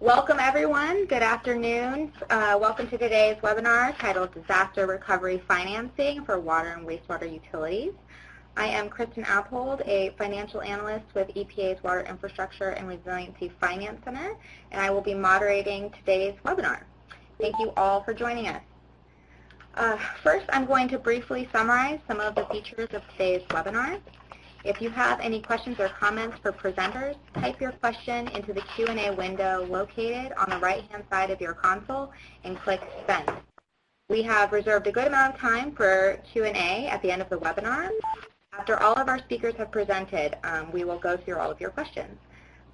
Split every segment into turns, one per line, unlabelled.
Welcome everyone. Good afternoon. Welcome to today's webinar titled Disaster Recovery Financing for Water and Wastewater Utilities. I am Kristen Appold, a financial analyst with EPA's Water Infrastructure and Resiliency Finance Center, and I will be moderating today's webinar. Thank you all for joining us. First, I'm going to briefly summarize some of the features of today's webinar. If you have any questions or comments for presenters, type your question into the Q&A window located on the right-hand side of your console and click Send. We have reserved a good amount of time for Q&A at the end of the webinar. After all of our speakers have presented, we will go through all of your questions.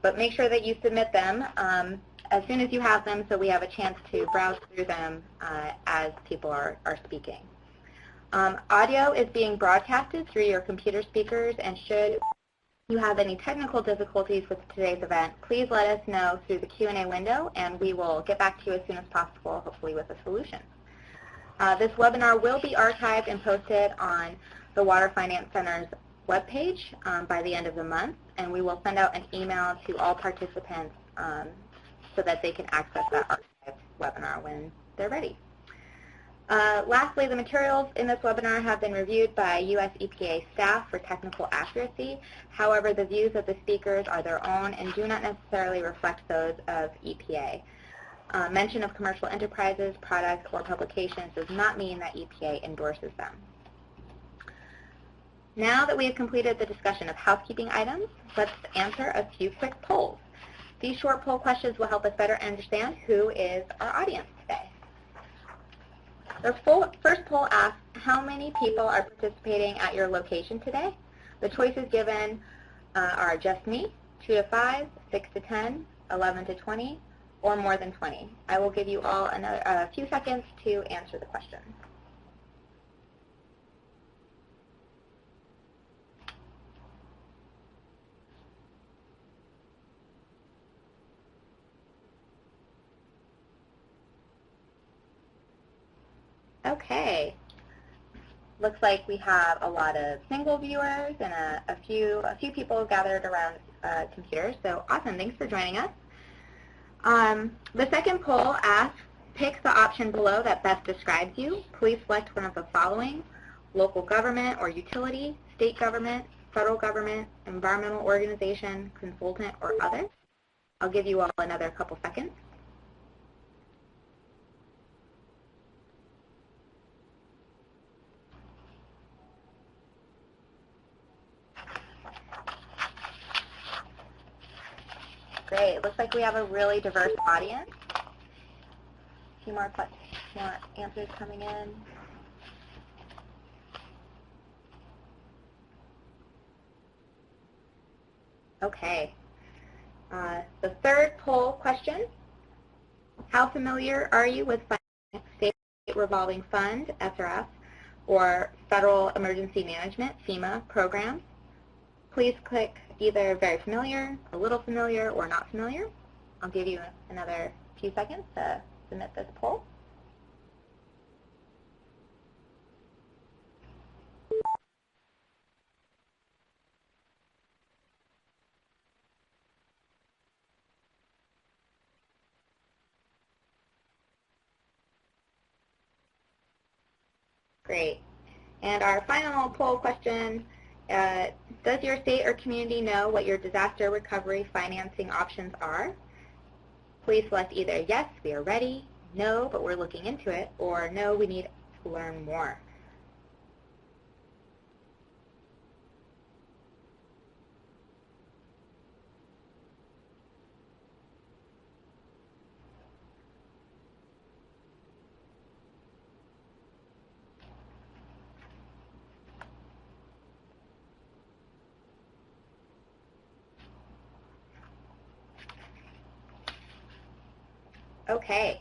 But make sure that you submit them as soon as you have them so we have a chance to browse through them as people are speaking. Audio is being broadcasted through your computer speakers, and should you have any technical difficulties with today's event, please let us know through the Q&A window, and we will get back to you as soon as possible, hopefully with a solution. This webinar will be archived and posted on the Water Finance Center's webpage by the end of the month, and we will send out an email to all participants so that they can access that archived webinar when they're ready. Lastly, the materials in this webinar have been reviewed by U.S. EPA staff for technical accuracy. However, the views of the speakers are their own and do not necessarily reflect those of EPA. Mention of commercial enterprises, products, or publications does not mean that EPA endorses them. Now that we have completed the discussion of housekeeping items, let's answer a few quick polls. These short poll questions will help us better understand who is our audience today. The first poll asks, how many people are participating at your location today? The choices given are just me, 2 to 5, 6 to 10, 11 to 20, or more than 20. I will give you all a few seconds to answer the question. Okay, looks like we have a lot of single viewers and a few people gathered around computers, so awesome, thanks for joining us. The second poll asks, pick the option below that best describes you. Please select one of the following: local government or utility, state government, federal government, environmental organization, consultant, or other. I'll give you all another couple seconds. Great. It looks like we have a really diverse audience. A few more questions, more answers coming in. Okay. The third poll question, how familiar are you with State Revolving Fund, SRF, or Federal Emergency Management, FEMA, programs? Please click either very familiar, a little familiar, or not familiar. I'll give you another few seconds to submit this poll. Great. And our final poll question, does your state or community know what your disaster recovery financing options are? Please select either yes, we are ready, no, but we're looking into it, or no, we need to learn more. Okay.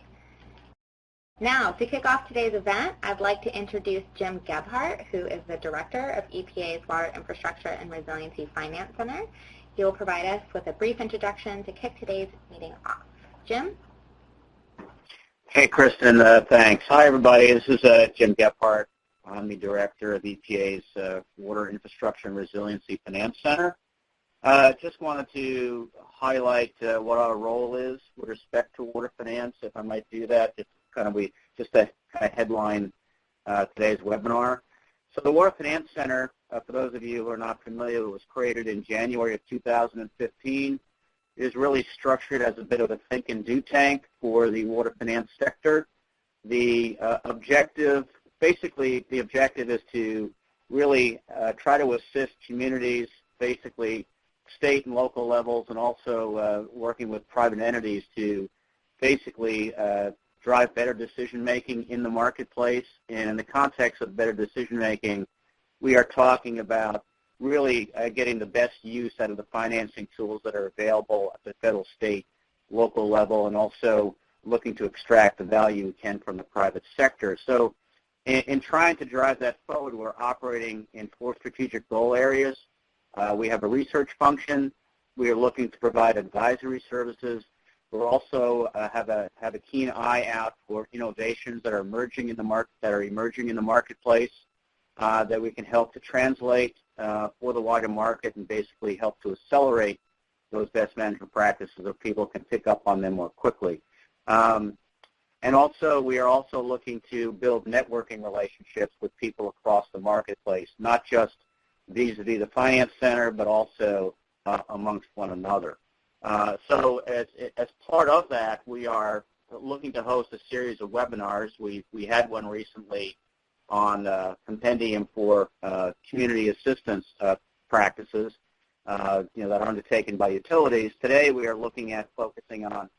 Now, to kick off today's event, I'd like to introduce Jim Gebhardt, who is the Director of EPA's Water Infrastructure and Resiliency Finance Center. He will provide us with a brief introduction to kick today's meeting off. Jim?
Hey, Kristen, thanks. Hi, everybody. This is Jim Gebhardt. I'm the Director of EPA's Water Infrastructure and Resiliency Finance Center. Just wanted to highlight what our role is with respect to water finance, if I might do that. Just to kind of headline today's webinar. So the Water Finance Center, for those of you who are not familiar, was created in January of 2015. It is really structured as a bit of a think and do tank for the water finance sector. The objective is to really try to assist communities, basically state and local levels, and also working with private entities to basically drive better decision-making in the marketplace. And in the context of better decision-making, we are talking about really getting the best use out of the financing tools that are available at the federal, state, local level, and also looking to extract the value we can from the private sector. So in trying to drive that forward, we're operating in 4 strategic goal areas. We have a research function. We are looking to provide advisory services. We also have a keen eye out for innovations that are emerging in the marketplace that we can help to translate for the wider market and basically help to accelerate those best management practices so people can pick up on them more quickly. And also, we are also looking to build networking relationships with people across the marketplace, not just vis-a-vis the Finance Center, but also amongst one another. So as part of that, we are looking to host a series of webinars. We had one recently on compendium for community assistance practices that are undertaken by utilities. Today, we are looking at focusing on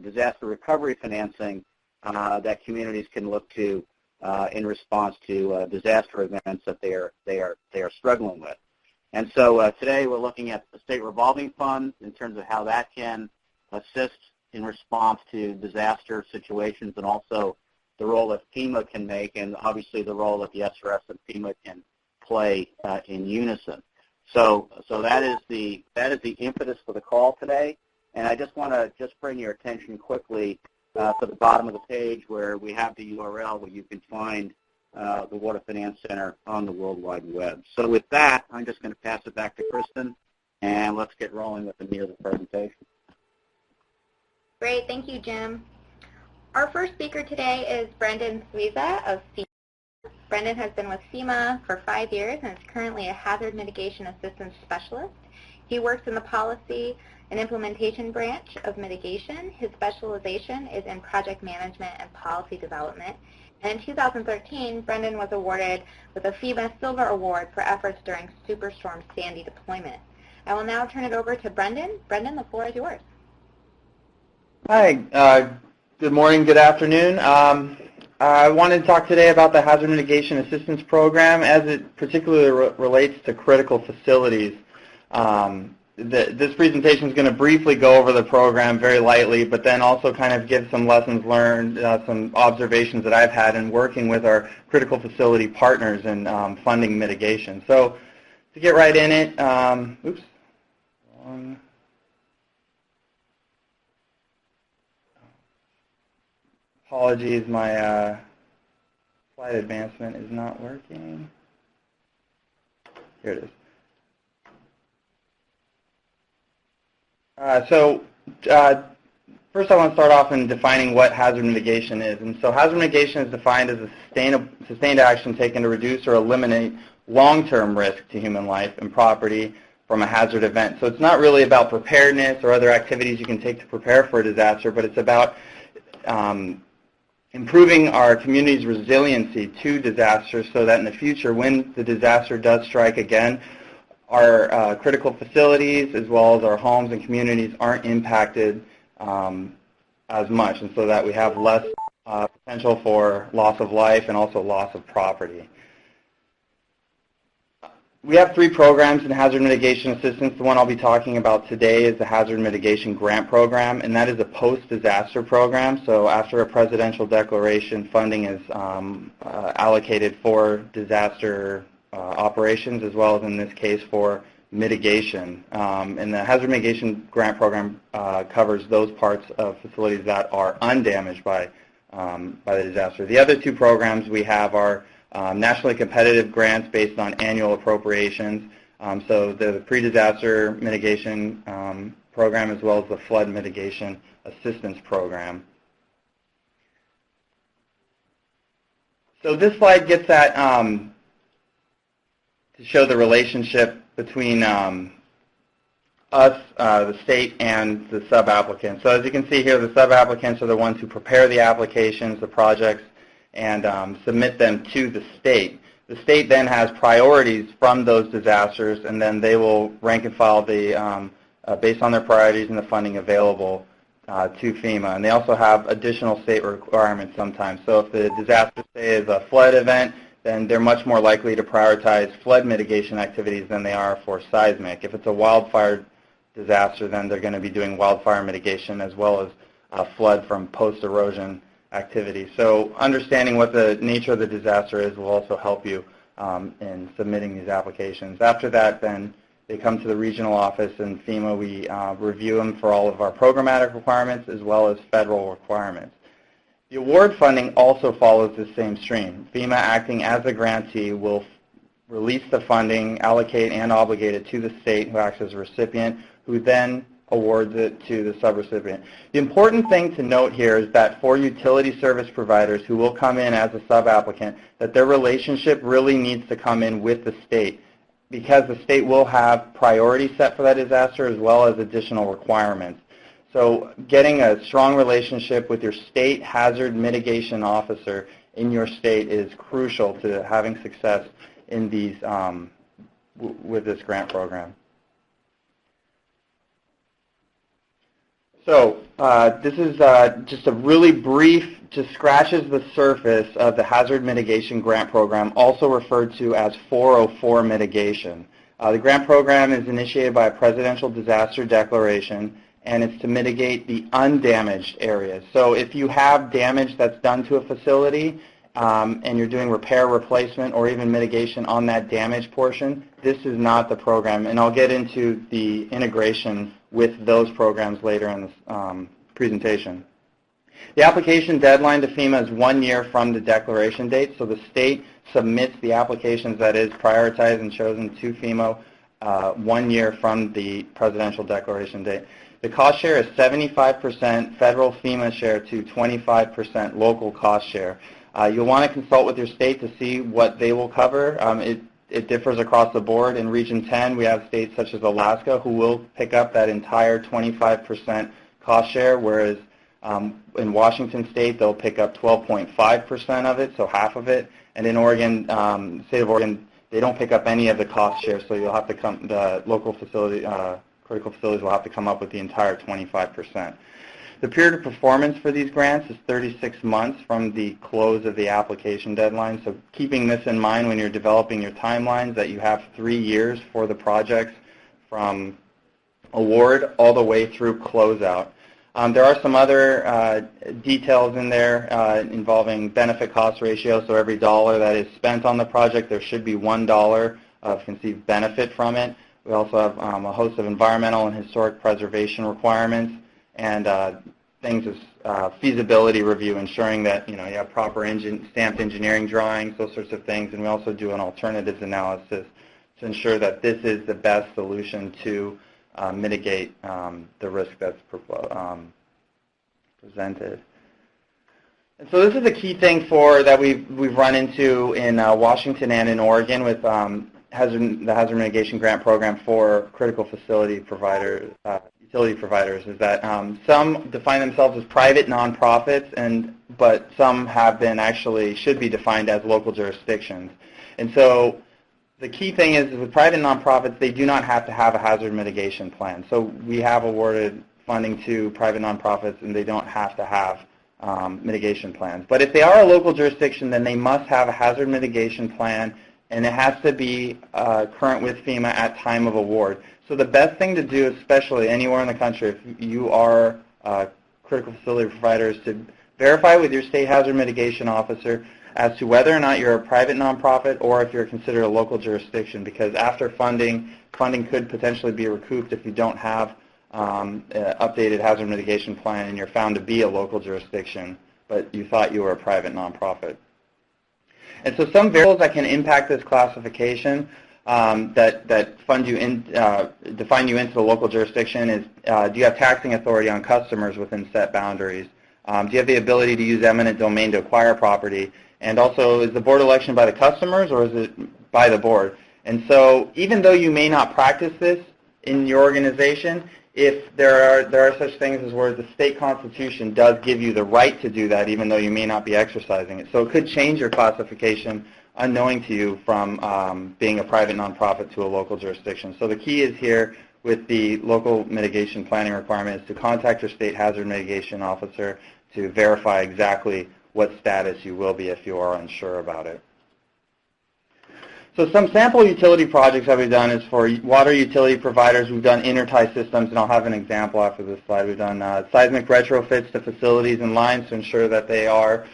disaster recovery financing that communities can look to in response to disaster events that they are struggling with. And so today we're looking at the state revolving fund in terms of how that can assist in response to disaster situations, and also the role that FEMA can make, and obviously the role that the SRS and FEMA can play in unison. So that is the impetus for the call today. And I just want to bring your attention quickly to the bottom of the page where we have the URL where you can find the Water Finance Center on the World Wide Web. So with that, I'm just going to pass it back to Kristen, and let's get rolling with the meat of the presentation.
Great, thank you, Jim. Our first speaker today is Brendan Sweezea of FEMA. Brendan has been with FEMA for 5 years and is currently a hazard mitigation assistance specialist. He works in the policy and implementation branch of mitigation. His specialization is in project management and policy development. And in 2013, Brendan was awarded with a FEMA Silver Award for efforts during Superstorm Sandy deployment. I will now turn it over to Brendan. Brendan, the floor is yours.
Hi, good morning, good afternoon. I wanted to talk today about the Hazard Mitigation Assistance Program as it particularly relates to critical facilities. This presentation is going to briefly go over the program very lightly, but then also kind of give some lessons learned, some observations that I've had in working with our critical facility partners in funding mitigation. So to get right in it, apologies, my slide advancement is not working. Here it is. First I want to start off in defining what hazard mitigation is. And so hazard mitigation is defined as a sustained action taken to reduce or eliminate long-term risk to human life and property from a hazard event. So it's not really about preparedness or other activities you can take to prepare for a disaster, but it's about improving our community's resiliency to disasters so that in the future, when the disaster does strike again, our critical facilities as well as our homes and communities aren't impacted as much, and so that we have less potential for loss of life and also loss of property. We have 3 programs in hazard mitigation assistance. The one I'll be talking about today is the Hazard Mitigation Grant Program, and that is a post-disaster program. So after a presidential declaration, funding is allocated for disaster operations, as well as in this case for mitigation. And the Hazard Mitigation Grant Program covers those parts of facilities that are undamaged by the disaster. The other 2 programs we have are nationally competitive grants based on annual appropriations. So the pre-disaster mitigation program as well as the flood mitigation assistance program. So this slide gets at to show the relationship between us, the state, and the sub-applicants. So as you can see here, the sub-applicants are the ones who prepare the applications, the projects, and submit them to the state. The state then has priorities from those disasters, and then they will rank and file the, based on their priorities and the funding available to FEMA. And they also have additional state requirements sometimes. So if the disaster, say, is a flood event, then they're much more likely to prioritize flood mitigation activities than they are for seismic. If it's a wildfire disaster, then they're going to be doing wildfire mitigation as well as flood from post-erosion activity. So understanding what the nature of the disaster is will also help you in submitting these applications. After that, then they come to the regional office, and FEMA, we review them for all of our programmatic requirements as well as federal requirements. The award funding also follows the same stream. FEMA, acting as a grantee, will release the funding, allocate and obligate it to the state, who acts as a recipient, who then awards it to the subrecipient. The important thing to note here is that for utility service providers who will come in as a sub-applicant, that their relationship really needs to come in with the state, because the state will have priorities set for that disaster as well as additional requirements. So getting a strong relationship with your state hazard mitigation officer in your state is crucial to having success in these with this grant program. So this is just a really brief, just scratches the surface of the Hazard Mitigation Grant Program, also referred to as 404 mitigation. The grant program is initiated by a presidential disaster declaration, and it's to mitigate the undamaged areas. So if you have damage that's done to a facility and you're doing repair, replacement, or even mitigation on that damaged portion, this is not the program. And I'll get into the integration with those programs later in this presentation. The application deadline to FEMA is 1 year from the declaration date, so the state submits the applications that is prioritized and chosen to FEMA 1 year from the presidential declaration date. The cost share is 75% federal FEMA share to 25% local cost share. You'll want to consult with your state to see what they will cover. It differs across the board. In Region 10, we have states such as Alaska who will pick up that entire 25% cost share, whereas in Washington State, they'll pick up 12.5% of it, so half of it. And in Oregon, state of Oregon, they don't pick up any of the cost share, so you'll have to come, the local facility, critical facilities will have to come up with the entire 25%. The period of performance for these grants is 36 months from the close of the application deadline. So keeping this in mind when you're developing your timelines, that you have 3 years for the projects from award all the way through closeout. There are some other details in there involving benefit cost ratio. So every dollar that is spent on the project, there should be $1 of conceived benefit from it. We also have a host of environmental and historic preservation requirements, and things as feasibility review, ensuring that you have proper stamped engineering drawings, those sorts of things. And we also do an alternatives analysis to ensure that this is the best solution to mitigate the risk that's presented. And so this is a key thing that we've run into in Washington and in Oregon with the Hazard Mitigation Grant Program for critical facility providers, utility providers, is that some define themselves as private nonprofits, but some should be defined as local jurisdictions. And so the key thing is with private nonprofits, they do not have to have a hazard mitigation plan. So we have awarded funding to private nonprofits, and they don't have to have mitigation plans. But if they are a local jurisdiction, then they must have a hazard mitigation plan, and it has to be current with FEMA at time of award. So the best thing to do, especially anywhere in the country, if you are critical facility providers, to verify with your state hazard mitigation officer as to whether or not you're a private nonprofit or if you're considered a local jurisdiction, because after funding could potentially be recouped if you don't have an updated hazard mitigation plan and you're found to be a local jurisdiction, but you thought you were a private nonprofit. And so some variables that can impact this classification, that fund you in, define you into the local jurisdiction is, do you have taxing authority on customers within set boundaries? Do you have the ability to use eminent domain to acquire property? And also, is the board election by the customers or is it by the board? And so even though you may not practice this in your organization, if there are such things as where the state constitution does give you the right to do that, even though you may not be exercising it. So it could change your classification unknowing to you from being a private nonprofit to a local jurisdiction. So the key is here with the local mitigation planning requirement is to contact your state hazard mitigation officer to verify exactly what status you will be if you are unsure about it. So some sample utility projects that we've done is for water utility providers. We've done intertie systems, and I'll have an example after this slide. We've done seismic retrofits to facilities and lines to ensure that they are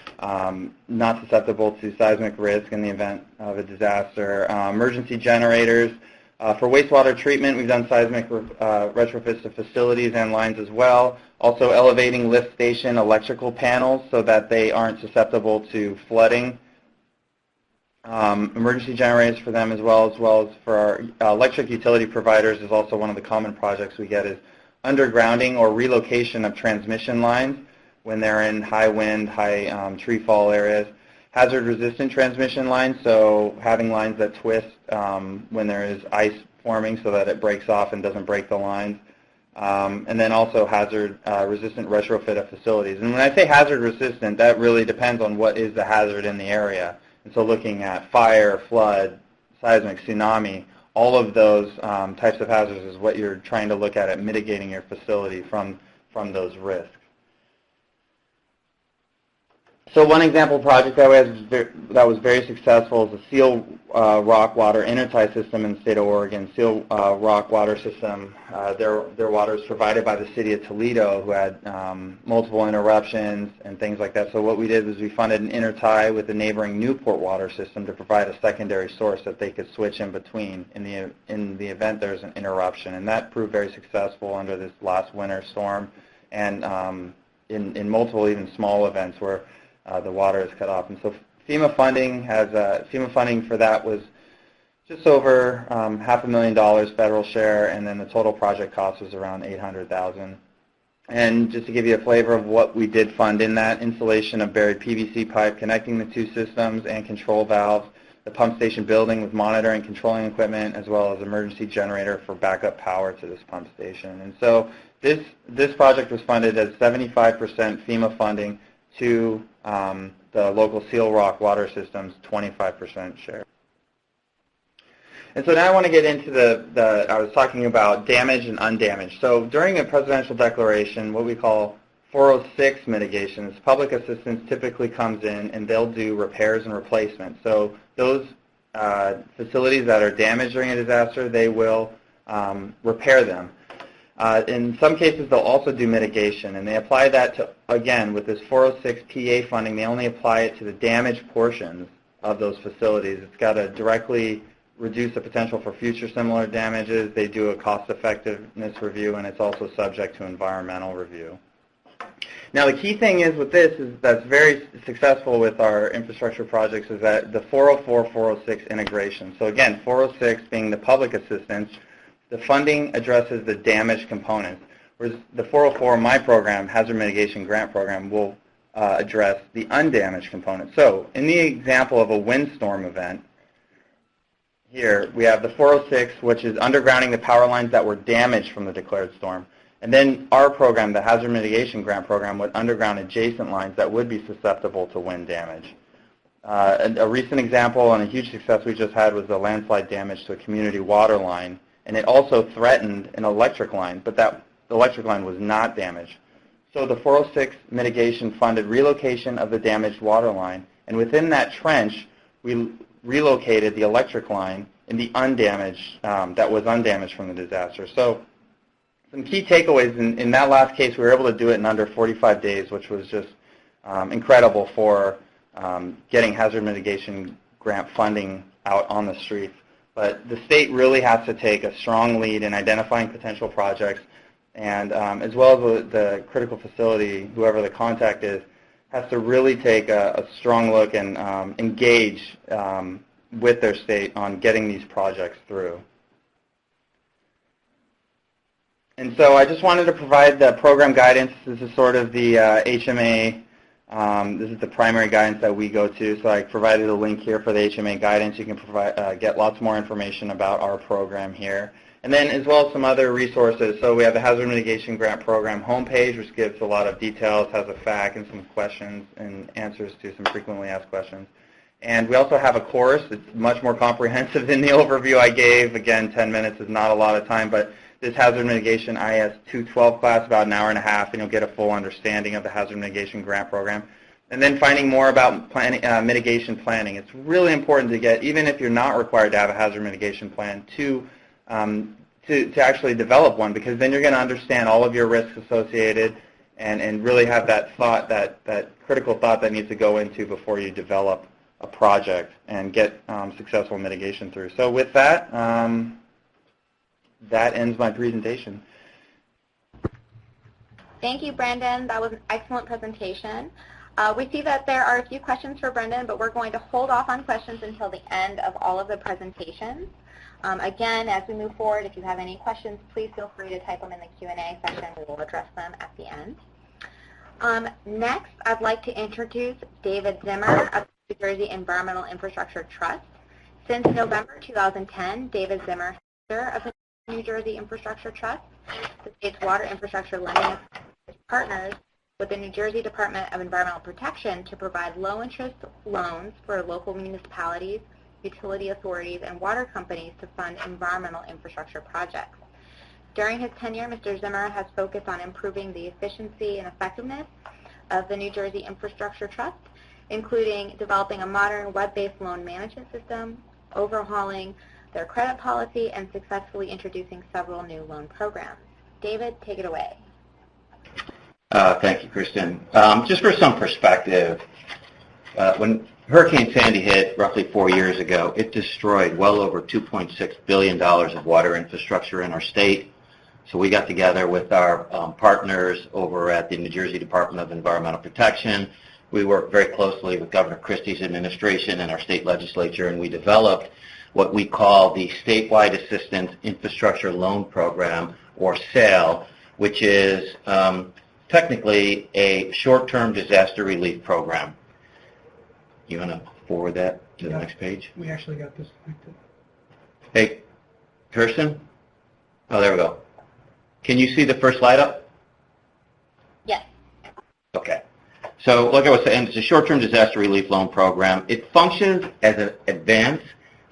not susceptible to seismic risk in the event of a disaster. Emergency generators. For wastewater treatment, we've done seismic retrofits to facilities and lines as well. Also elevating lift station electrical panels so that they aren't susceptible to flooding. Emergency generators for them as well as for our electric utility providers is also one of the common projects we get is undergrounding or relocation of transmission lines when they're in high wind, high tree fall areas. Hazard-resistant transmission lines, so having lines that twist when there is ice forming so that it breaks off and doesn't break the lines. And then also hazard-resistant retrofit of facilities. And when I say hazard-resistant, that really depends on what is the hazard in the area. And so looking at fire, flood, seismic, tsunami, all of those types of hazards is what you're trying to look at mitigating your facility from those risks. So one example project that was very successful is the Seal Rock Water intertie system in the state of Oregon. Seal Rock Water System, their water is provided by the city of Toledo, who had multiple interruptions and things like that. So what we did was we funded an intertie with the neighboring Newport water system to provide a secondary source that they could switch in between in the event there's an interruption. And that proved very successful under this last winter storm and in multiple even small events where the water is cut off. And so FEMA funding for that was just over $500,000 federal share, and then the total project cost was around $800,000. And just to give you a flavor of what we did fund in that, installation of buried PVC pipe connecting the two systems and control valves, the pump station building with monitoring and controlling equipment, as well as emergency generator for backup power to this pump station. And so this project was funded as 75% FEMA funding to the local Seal Rock Water System's 25% share. And so now I want to get into I was talking about damage and undamaged. So during a presidential declaration, what we call 406 mitigations, public assistance typically comes in and they'll do repairs and replacements. So those facilities that are damaged during a disaster, they will repair them. In some cases, they'll also do mitigation, and they apply that to, again, with this 406 PA funding, they only apply it to the damaged portions of those facilities. It's got to directly reduce the potential for future similar damages. They do a cost-effectiveness review, and it's also subject to environmental review. Now, the key thing is with this is that's very successful with our infrastructure projects is that the 404-406 integration. So again, 406 being the public assistance, the funding addresses the damaged components, whereas the 404, my program, Hazard Mitigation Grant Program, will address the undamaged components. So in the example of a windstorm event, here we have the 406, which is undergrounding the power lines that were damaged from the declared storm. And then our program, the Hazard Mitigation Grant Program, would underground adjacent lines that would be susceptible to wind damage. A recent example and a huge success we just had was the landslide damage to a community water line. And it also threatened an electric line, but that electric line was not damaged. So the 406 mitigation funded relocation of the damaged water line, and within that trench, we relocated the electric line in the undamaged, that was undamaged from the disaster. So some key takeaways in that last case, we were able to do it in under 45 days, which was just incredible for getting hazard mitigation grant funding out on the streets. But the state really has to take a strong lead in identifying potential projects, and as well as the critical facility, whoever the contact is, has to really take a strong look and engage with their state on getting these projects through. And so I just wanted to provide the program guidance. This is sort of the HMA. This is the primary guidance that we go to. So I provided a link here for the HMA guidance. You can get lots more information about our program here. And then as well as some other resources. So we have the Hazard Mitigation Grant Program homepage, which gives a lot of details, has a FAQ and some questions and answers to some frequently asked questions. And we also have a course. It's much more comprehensive than the overview I gave. Again, 10 minutes is not a lot of time, but this Hazard Mitigation IS 212 class, about an hour and a half, and you'll get a full understanding of the Hazard Mitigation Grant Program. And then finding more about planning, mitigation planning. It's really important to get, even if you're not required to have a hazard mitigation plan, to actually develop one, because then you're going to understand all of your risks associated and really have that thought, that critical thought that needs to go into before you develop a project and get successful mitigation through. So with that, that ends my presentation.
Thank you, Brendan. That was an excellent presentation. We see that there are a few questions for Brendan, but we're going to hold off on questions until the end of all of the presentations. Again, as we move forward, if you have any questions, please feel free to type them in the Q&A section. We will address them at the end. Next, I'd like to introduce David Zimmer of the New Jersey Environmental Infrastructure Trust. Since November 2010, David Zimmer is chair of the New Jersey Infrastructure Trust, the state's water infrastructure lending partners with the New Jersey Department of Environmental Protection to provide low-interest loans for local municipalities, utility authorities, and water companies to fund environmental infrastructure projects. During his tenure, Mr. Zimmer has focused on improving the efficiency and effectiveness of the New Jersey Infrastructure Trust, including developing a modern web-based loan management system, overhauling their credit policy, and successfully introducing several new loan programs. David, take it away.
Thank you, Kristen. Just for some perspective, when Hurricane Sandy hit roughly 4 years ago, it destroyed well over $2.6 billion of water infrastructure in our state. So we got together with our partners over at the New Jersey Department of Environmental Protection. We worked very closely with Governor Christie's administration and our state legislature, and we developed what we call the Statewide Assistance Infrastructure Loan Program, or SAIL, which is technically a short-term disaster relief program. You want to forward that to the next page?
We actually got this connected.
Hey, Kirsten? Oh, there we go. Can you see the first slide up?
Yes.
Okay. So like I was saying, it's a short-term disaster relief loan program. It functions as an advance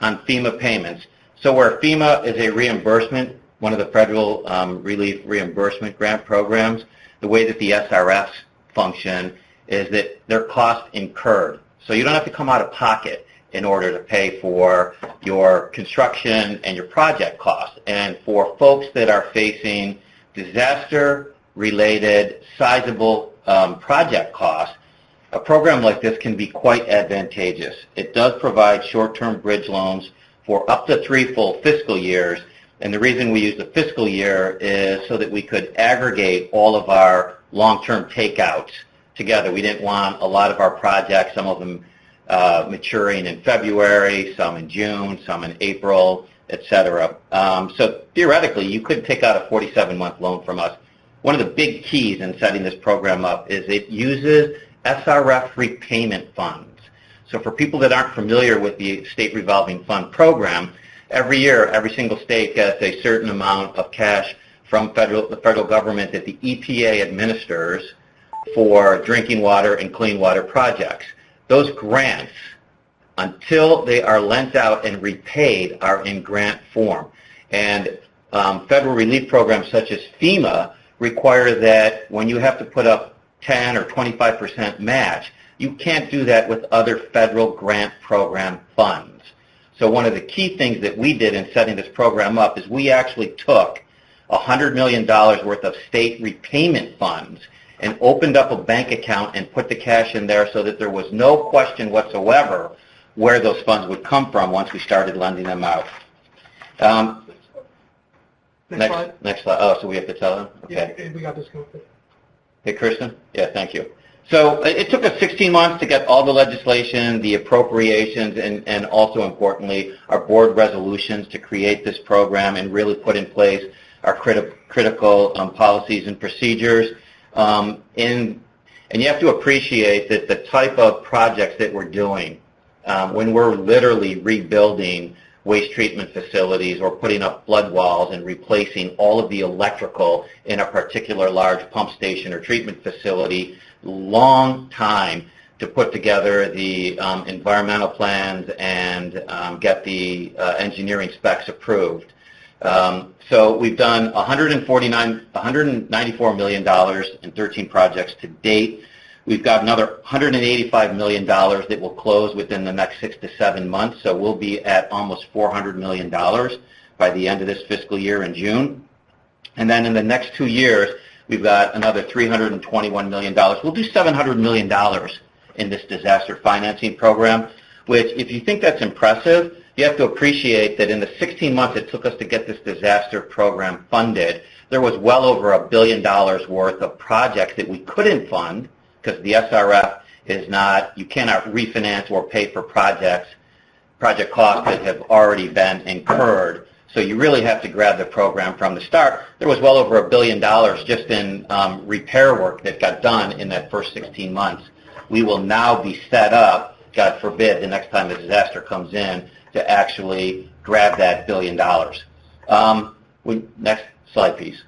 on FEMA payments. So where FEMA is a reimbursement, one of the federal relief reimbursement grant programs, the way that the SRFs function is that they're cost incurred. So you don't have to come out of pocket in order to pay for your construction and your project costs. And for folks that are facing disaster-related sizable project costs, a program like this can be quite advantageous. It does provide short-term bridge loans for up to 3 full fiscal years. And the reason we use the fiscal year is so that we could aggregate all of our long-term takeouts together. We didn't want a lot of our projects, some of them maturing in February, some in June, some in April, etc. So theoretically, you could take out a 47-month loan from us. One of the big keys in setting this program up is it uses SRF repayment funds. So for people that aren't familiar with the State Revolving Fund program, every year, every single state gets a certain amount of cash from the federal government that the EPA administers for drinking water and clean water projects. Those grants, until they are lent out and repaid, are in grant form. And federal relief programs such as FEMA require that when you have to put up 10 or 25% match, you can't do that with other federal grant program funds. So one of the key things that we did in setting this program up is we actually took $100 million worth of state repayment funds and opened up a bank account and put the cash in there so that there was no question whatsoever where those funds would come from once we started lending them out. Next slide. Oh, so we have to tell them? Okay.
Yeah, we got this connected.
Hey, Kristen? Yeah, thank you. So it took us 16 months to get all the legislation, the appropriations, and also importantly, our board resolutions to create this program and really put in place our critical policies and procedures. And you have to appreciate that the type of projects that we're doing, when we're literally rebuilding waste treatment facilities or putting up flood walls and replacing all of the electrical in a particular large pump station or treatment facility, long time to put together the environmental plans and get the engineering specs approved. So we've done $194 million in 13 projects to date. We've got another $185 million that will close within the next 6 to 7 months, so we'll be at almost $400 million by the end of this fiscal year in June. And then in the next 2 years, we've got another $321 million. We'll do $700 million in this disaster financing program, which, if you think that's impressive, you have to appreciate that in the 16 months it took us to get this disaster program funded, there was well over $1 billion worth of projects that we couldn't fund because the SRF is not, you cannot refinance or pay for project costs that have already been incurred. So you really have to grab the program from the start. There was well over $1 billion just in repair work that got done in that first 16 months. We will now be set up, God forbid, the next time a disaster comes in, to actually grab that $1 billion. Next slide, please.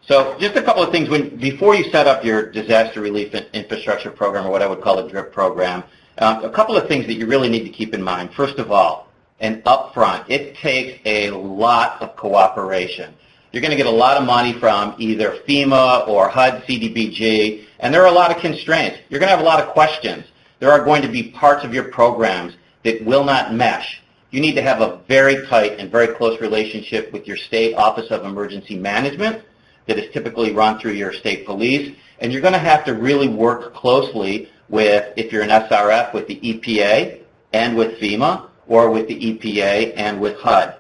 So just a couple of things. Before you set up your disaster relief infrastructure program, or what I would call a DRIP program, a couple of things that you really need to keep in mind. First of all, and upfront, it takes a lot of cooperation. You're going to get a lot of money from either FEMA or HUD, CDBG, and there are a lot of constraints. You're going to have a lot of questions. There are going to be parts of your programs that will not mesh. You need to have a very tight and very close relationship with your state Office of Emergency Management that is typically run through your state police, and you're going to have to really work closely with, if you're an SRF, with the EPA and with FEMA, or with the EPA and with HUD.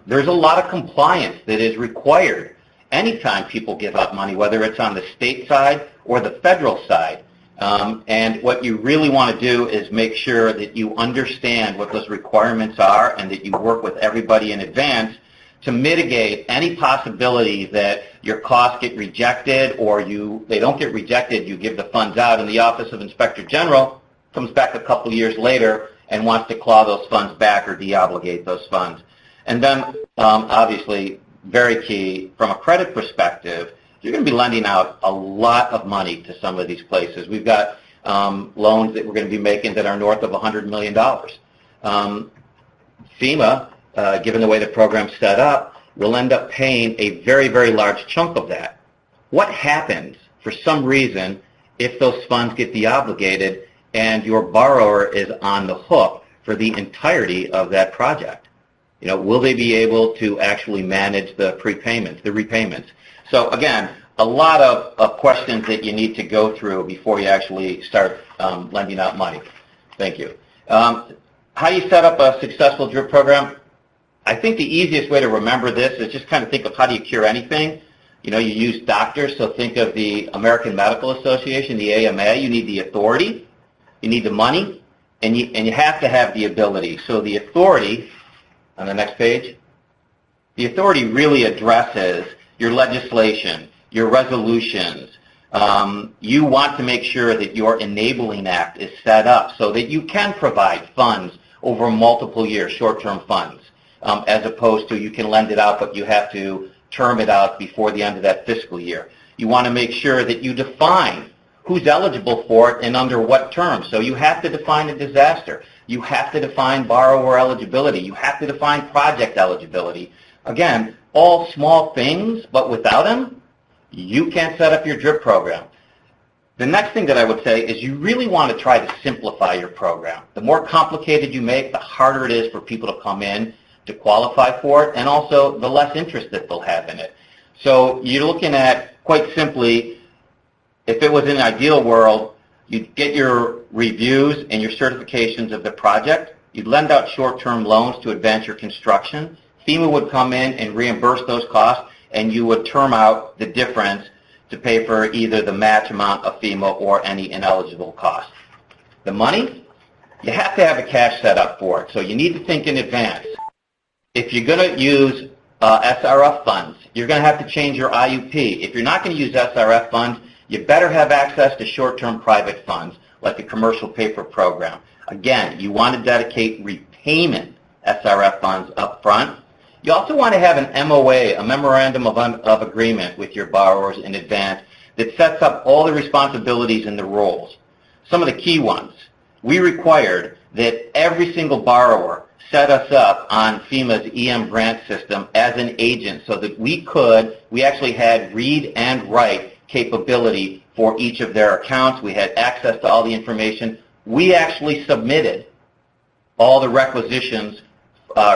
There's a lot of compliance that is required anytime people give out money, whether it's on the state side or the federal side. And what you really want to do is make sure that you understand what those requirements are and that you work with everybody in advance to mitigate any possibility that your costs get rejected or they don't get rejected, you give the funds out, and the Office of Inspector General comes back a couple years later and wants to claw those funds back or deobligate those funds. And then, obviously, very key, from a credit perspective, you're going to be lending out a lot of money to some of these places. We've got loans that we're going to be making that are north of $100 million. FEMA, given the way the program's set up, will end up paying a very, very large chunk of that. What happens, for some reason, if those funds get deobligated and your borrower is on the hook for the entirety of that project? You know, will they be able to actually manage the prepayments, the repayments? So again, a lot of questions that you need to go through before you actually start lending out money. Thank you. How do you set up a successful DRIP program? I think the easiest way to remember this is just kind of think of how do you cure anything. You know, you use doctors, so think of the American Medical Association, the AMA. You need the authority, you need the money, and you have to have the ability. So the authority, on the next page, the authority really addresses your legislation, your resolutions. You want to make sure that your Enabling Act is set up so that you can provide funds over multiple years, short-term funds, as opposed to you can lend it out, but you have to term it out before the end of that fiscal year. You want to make sure that you define who's eligible for it and under what terms. So you have to define a disaster. You have to define borrower eligibility. You have to define project eligibility. Again, all small things, but without them, you can't set up your DRIP program. The next thing that I would say is you really want to try to simplify your program. The more complicated you make, the harder it is for people to come in to qualify for it, and also the less interest that they'll have in it. So you're looking at, quite simply, if it was in an ideal world, you'd get your reviews and your certifications of the project. You'd lend out short-term loans to advance your construction. FEMA would come in and reimburse those costs, and you would term out the difference to pay for either the match amount of FEMA or any ineligible costs. The money, you have to have a cash set up for it, so you need to think in advance. If you're going to use SRF funds, you're going to have to change your IUP. If you're not going to use SRF funds, you better have access to short-term private funds, like the commercial paper program. Again, you want to dedicate repayment SRF funds up front. You also want to have an MOA, a Memorandum of Agreement, with your borrowers in advance that sets up all the responsibilities and the roles. Some of the key ones. We required that every single borrower set us up on FEMA's EM grant system as an agent so that we actually had read and write capability for each of their accounts. We had access to all the information. We actually submitted all the requisitions,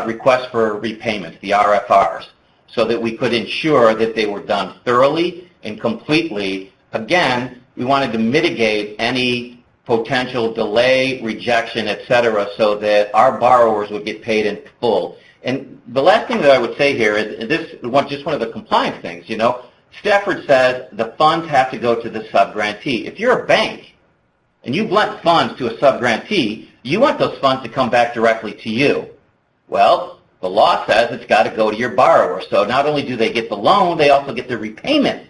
requests for repayments, the RFRs, so that we could ensure that they were done thoroughly and completely. Again, we wanted to mitigate any potential delay, rejection, etc., so that our borrowers would get paid in full. And the last thing that I would say here is this, just one of the compliance things. You know, Stafford says the funds have to go to the subgrantee. If you're a bank and you've lent funds to a subgrantee, you want those funds to come back directly to you. Well, the law says it's got to go to your borrower. So not only do they get the loan, they also get the repayment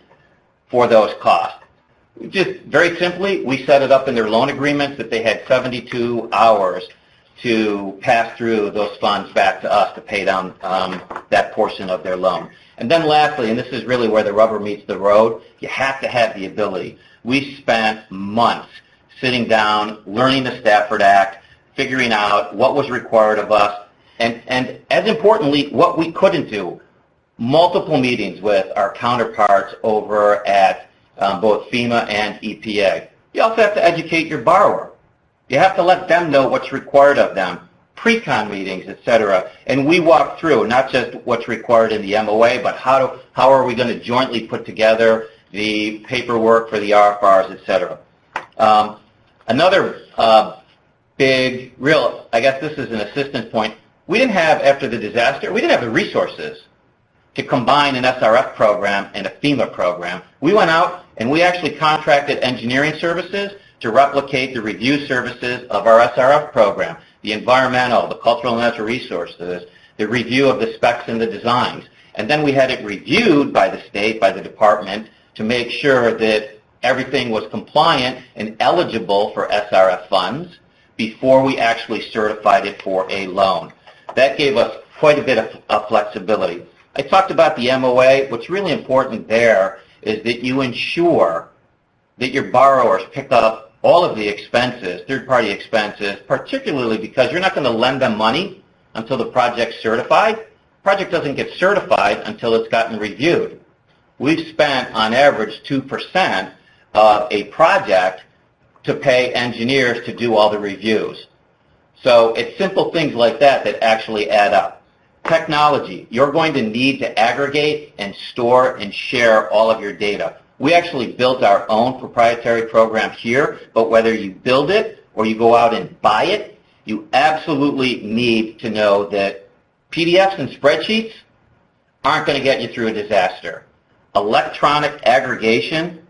for those costs. Just very simply, we set it up in their loan agreements that they had 72 hours to pass through those funds back to us to pay down that portion of their loan. And then lastly, and this is really where the rubber meets the road, you have to have the ability. We spent months sitting down, learning the Stafford Act, figuring out what was required of us, and as importantly, what we couldn't do. Multiple meetings with our counterparts over at both FEMA and EPA. You also have to educate your borrower. You have to let them know what's required of them, pre-con meetings, etc. And we walk through not just what's required in the MOA, but how are we going to jointly put together the paperwork for the RFRs, etc. Another big, I guess this is an assistance point, we didn't have, after the disaster, we didn't have the resources to combine an SRF program and a FEMA program. We went out and we actually contracted engineering services to replicate the review services of our SRF program, the environmental, the cultural and natural resources, the review of the specs and the designs. And then we had it reviewed by the state, by the department, to make sure that everything was compliant and eligible for SRF funds before we actually certified it for a loan. That gave us quite a bit of flexibility. I talked about the MOA. What's really important there is that you ensure that your borrowers pick up all of the expenses, third-party expenses, particularly because you're not going to lend them money until the project's certified. The project doesn't get certified until it's gotten reviewed. We've spent, on average, 2% of a project to pay engineers to do all the reviews. So it's simple things like that that actually add up. Technology. You're going to need to aggregate and store and share all of your data. We actually built our own proprietary program here, but whether you build it or you go out and buy it, you absolutely need to know that PDFs and spreadsheets aren't going to get you through a disaster. Electronic aggregation,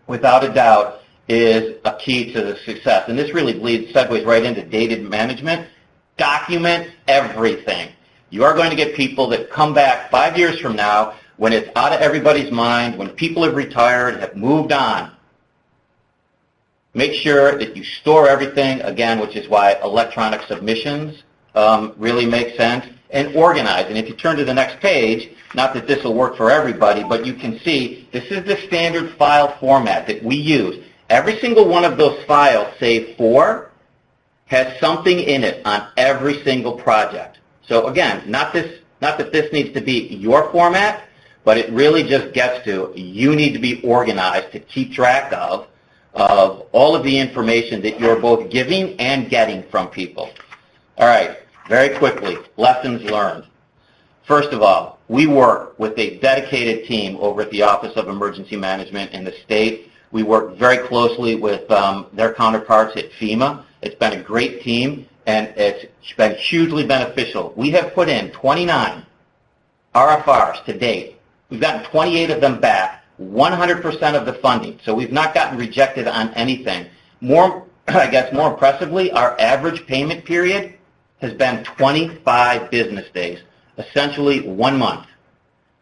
without a doubt, is a key to the success. And this really segues right into data management. Document everything. You are going to get people that come back 5 years from now when it's out of everybody's mind, when people have retired, have moved on. Make sure that you store everything, again, which is why electronic submissions really make sense, and organize. And if you turn to the next page, not that this will work for everybody, but you can see this is the standard file format that we use. Every single one of those files, save 4, has something in it on every single project. So again, not that this needs to be your format, but it really just gets to you need to be organized to keep track of all of the information that you're both giving and getting from people. All right, very quickly, lessons learned. First of all, we work with a dedicated team over at the Office of Emergency Management in the state. We work very closely with their counterparts at FEMA. It's been a great team, and it's been hugely beneficial. We have put in 29 RFRs to date. We've gotten 28 of them back. 100% of the funding. So we've not gotten rejected on anything. More impressively, our average payment period has been 25 business days, essentially 1 month.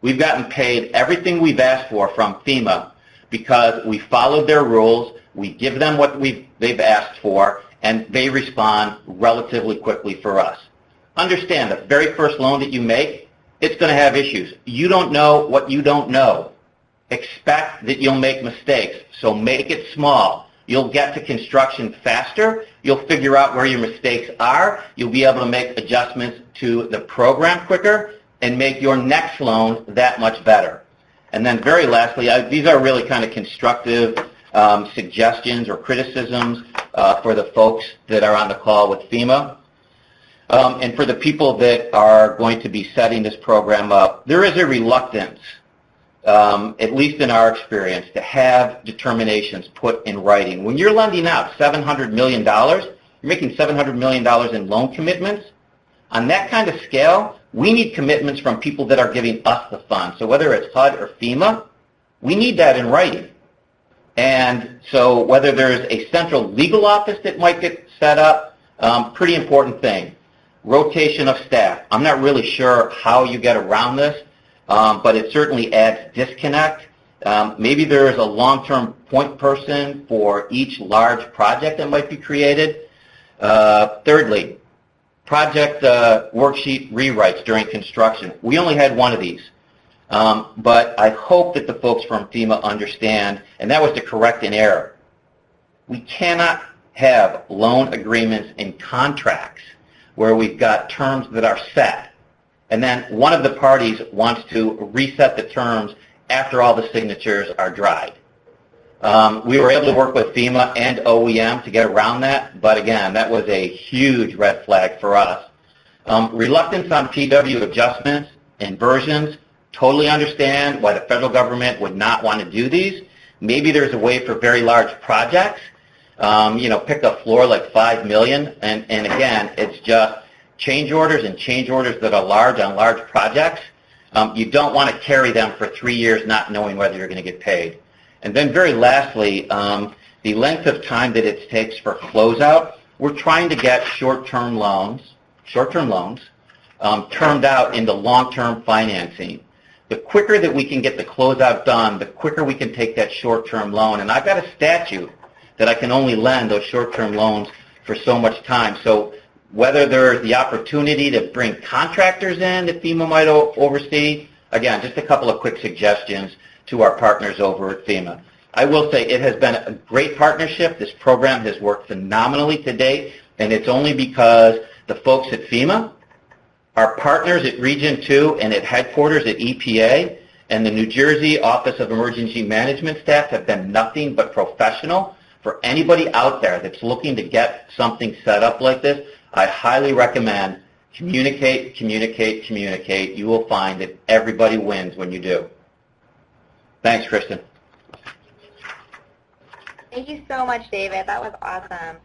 We've gotten paid everything we've asked for from FEMA because we followed their rules, we give them what they've asked for, and they respond relatively quickly for us. Understand, the very first loan that you make, it's going to have issues. You don't know what you don't know. Expect that you'll make mistakes, so make it small. You'll get to construction faster. You'll figure out where your mistakes are. You'll be able to make adjustments to the program quicker and make your next loan that much better. And then very lastly, these are really kind of constructive suggestions or criticisms for the folks that are on the call with FEMA. And for the people that are going to be setting this program up, there is a reluctance, at least in our experience, to have determinations put in writing. When you're lending out $700 million, you're making $700 million in loan commitments. On that kind of scale, we need commitments from people that are giving us the funds. So whether it's HUD or FEMA, we need that in writing. And so whether there's a central legal office that might get set up, pretty important thing. Rotation of staff. I'm not really sure how you get around this, but it certainly adds disconnect. Maybe there is a long-term point person for each large project that might be created. Thirdly, project worksheet rewrites during construction. We only had one of these, but I hope that the folks from FEMA understand, and that was to correct an error. We cannot have loan agreements and contracts where we've got terms that are set, and then one of the parties wants to reset the terms after all the signatures are dried. We were able to work with FEMA and OEM to get around that, but again, that was a huge red flag for us. Reluctance on PW adjustments and versions, totally understand why the federal government would not want to do these. Maybe there's a way for very large projects, pick a floor like $5 million, and again, it's just change orders and change orders that are large on large projects. You don't want to carry them for 3 years not knowing whether you're going to get paid. And then very lastly, the length of time that it takes for closeout. We're trying to get short-term loans termed out into long-term financing. The quicker that we can get the closeout done, the quicker we can take that short-term loan. And I've got a statute that I can only lend those short-term loans for so much time. So whether there's the opportunity to bring contractors in that FEMA might oversee, again, just a couple of quick suggestions to our partners over at FEMA. I will say it has been a great partnership. This program has worked phenomenally to date, and it's only because the folks at FEMA, our partners at Region 2 and at headquarters at EPA, and the New Jersey Office of Emergency Management staff have been nothing but professional. For anybody out there that's looking to get something set up like this, I highly recommend communicate, communicate, communicate. You will find that everybody wins when you do. Thanks, Kristen.
Thank you so much, David. That was awesome.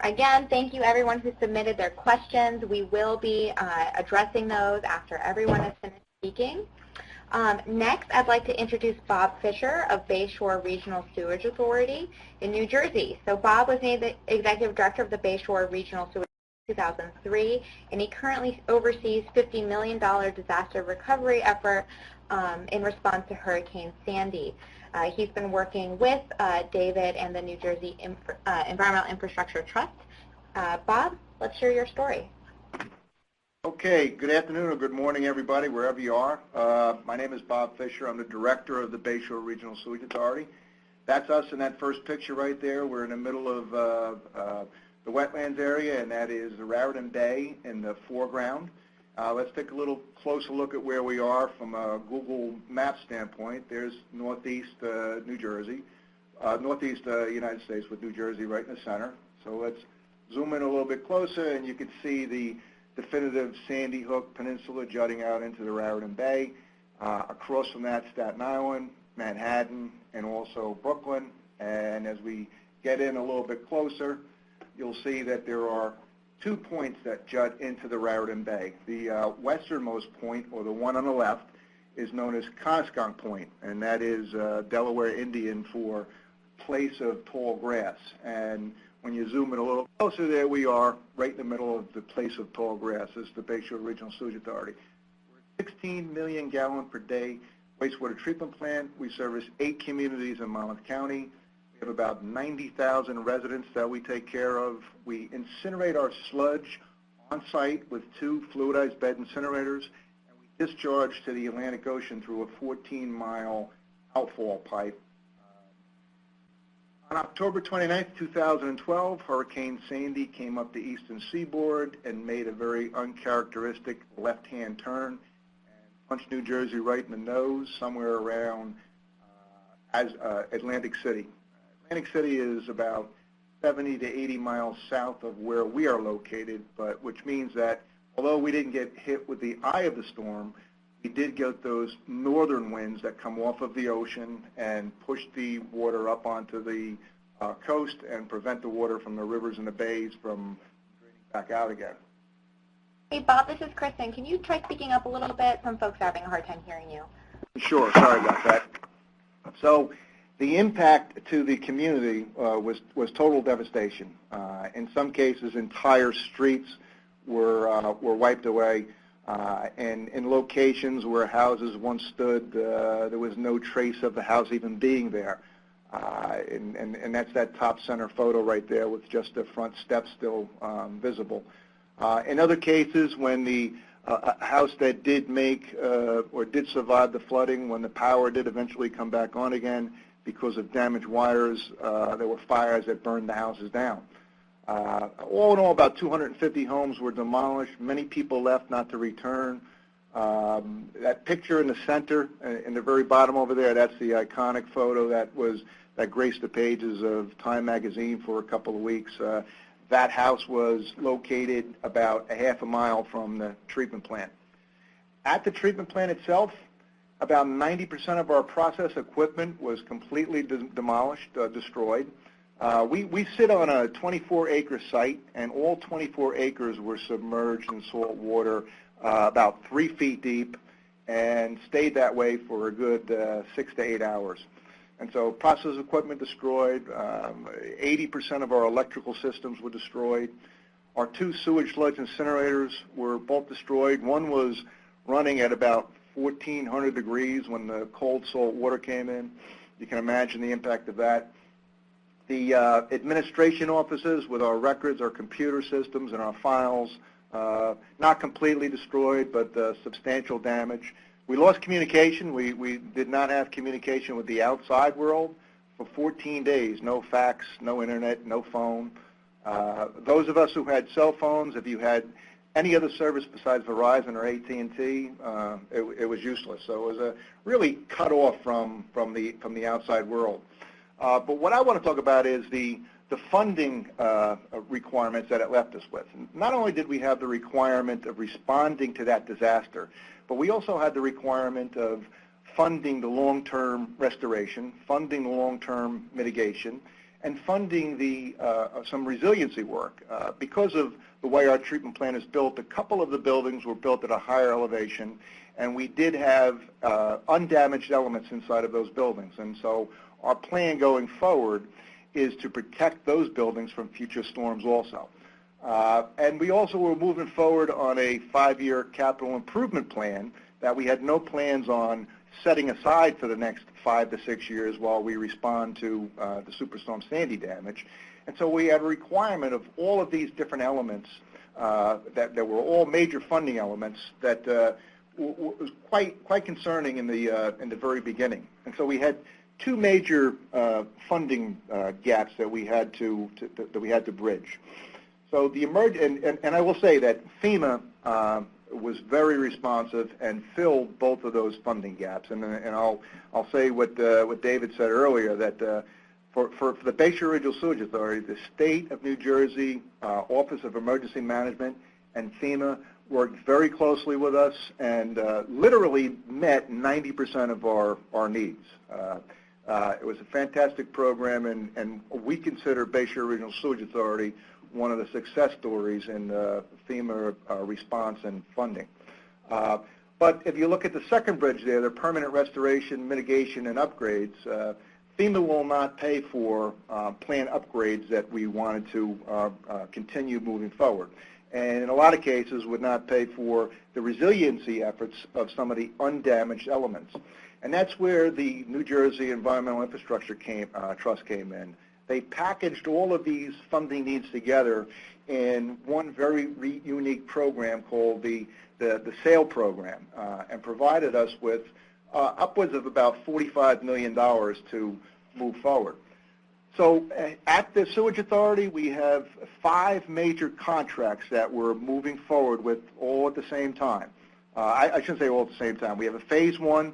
Again, thank you everyone who submitted their questions. We will be addressing those after everyone has finished speaking. Next, I'd like to introduce Bob Fischer of Bayshore Regional Sewerage Authority in New Jersey. So Bob was named the Executive Director of the Bayshore Regional Sewerage in 2003, and he currently oversees $50 million disaster recovery effort in response to Hurricane Sandy. He's been working with David and the New Jersey Environmental Infrastructure Trust. Bob, let's hear your story.
Okay, good afternoon or good morning, everybody, wherever you are. My name is Bob Fischer. I'm the Director of the Bayshore Regional Sewage Authority. That's us in that first picture right there. We're in the middle of the wetlands area, and that is the Raritan Bay in the foreground. Let's take a little closer look at where we are from a Google Maps standpoint. There's northeast New Jersey, northeast United States with New Jersey right in the center. So let's zoom in a little bit closer, and you can see the definitive Sandy Hook Peninsula jutting out into the Raritan Bay. Across from that, Staten Island, Manhattan, and also Brooklyn. And as we get in a little bit closer, you'll see that there are 2 points that jut into the Raritan Bay. The westernmost point, or the one on the left, is known as Conscong Point, and that is Delaware Indian for place of tall grass. And when you zoom in a little closer, there we are, right in the middle of the place of tall grass. This is the Bayshore Regional Sewage Authority. We're a 16 million gallon per day wastewater treatment plant. We service 8 communities in Monmouth County. We have about 90,000 residents that we take care of. We incinerate our sludge on site with 2 fluidized bed incinerators, and we discharge to the Atlantic Ocean through a 14-mile outfall pipe. On October 29, 2012, Hurricane Sandy came up the eastern seaboard and made a very uncharacteristic left-hand turn and punched New Jersey right in the nose, somewhere around Atlantic City. Atlantic City is about 70 to 80 miles south of where we are located, but which means that although we didn't get hit with the eye of the storm, we did get those northern winds that come off of the ocean and push the water up onto the coast and prevent the water from the rivers and the bays from draining back out again.
Hey, Bob, this is Kristen. Can you try speaking up a little bit? Some folks are having a hard time hearing you.
Sure. Sorry about that. So the impact to the community was total devastation. In some cases, entire streets were wiped away. And in locations where houses once stood, there was no trace of the house even being there. And that's that top center photo right there with just the front steps still visible. In other cases, when the house that did make or did survive the flooding, when the power did eventually come back on again because of damaged wires, there were fires that burned the houses down. All in all, about 250 homes were demolished. Many people left not to return. That picture in the center, in the very bottom over there, that's the iconic photo that graced the pages of Time magazine for a couple of weeks. That house was located about a half a mile from the treatment plant. At the treatment plant itself, about 90% of our process equipment was completely demolished, destroyed. We sit on a 24-acre site, and all 24 acres were submerged in salt water about 3 feet deep and stayed that way for a good 6 to 8 hours. And so process equipment destroyed, 80% of our electrical systems were destroyed. Our 2 sewage sludge incinerators were both destroyed. One was running at about 1,400 degrees when the cold salt water came in. You can imagine the impact of that. The administration offices with our records, our computer systems, and our files, not completely destroyed, but substantial damage. We lost communication. We did not have communication with the outside world for 14 days. No fax, no internet, no phone. Those of us who had cell phones, if you had any other service besides Verizon or AT&T, it was useless. So it was really cut off from the outside world. But what I want to talk about is the funding requirements that it left us with. Not only did we have the requirement of responding to that disaster, but we also had the requirement of funding the long-term restoration, funding the long-term mitigation, and funding some resiliency work. Because of the way our treatment plant is built, a couple of the buildings were built at a higher elevation, and we did have undamaged elements inside of those buildings. And so our plan going forward is to protect those buildings from future storms also. And we also were moving forward on a 5-year capital improvement plan that we had no plans on setting aside for the next 5 to 6 years while we respond to the Superstorm Sandy damage. And so we had a requirement of all of these different elements that were all major funding elements that was quite concerning in the very beginning. And so we had 2 major funding gaps that we had to bridge. So the and I will say that FEMA was very responsive and filled both of those funding gaps. And I'll say what David said earlier, that for the Bayshore Regional Sewage Authority, the State of New Jersey Office of Emergency Management and FEMA worked very closely with us and literally met 90% of our needs. It was a fantastic program, and we consider Bayshore Regional Sewage Authority one of the success stories in FEMA response and funding. But if you look at the second bridge there, the permanent restoration, mitigation, and upgrades, FEMA will not pay for planned upgrades that we wanted to continue moving forward. And in a lot of cases would not pay for the resiliency efforts of some of the undamaged elements. And that's where the New Jersey Environmental Infrastructure Trust came in. They packaged all of these funding needs together in one very unique program called the SAIL program, and provided us with upwards of about $45 million to move forward. So at the Sewage Authority, we have 5 major contracts that we're moving forward with all at the same time. I shouldn't say all at the same time. We have a Phase 1,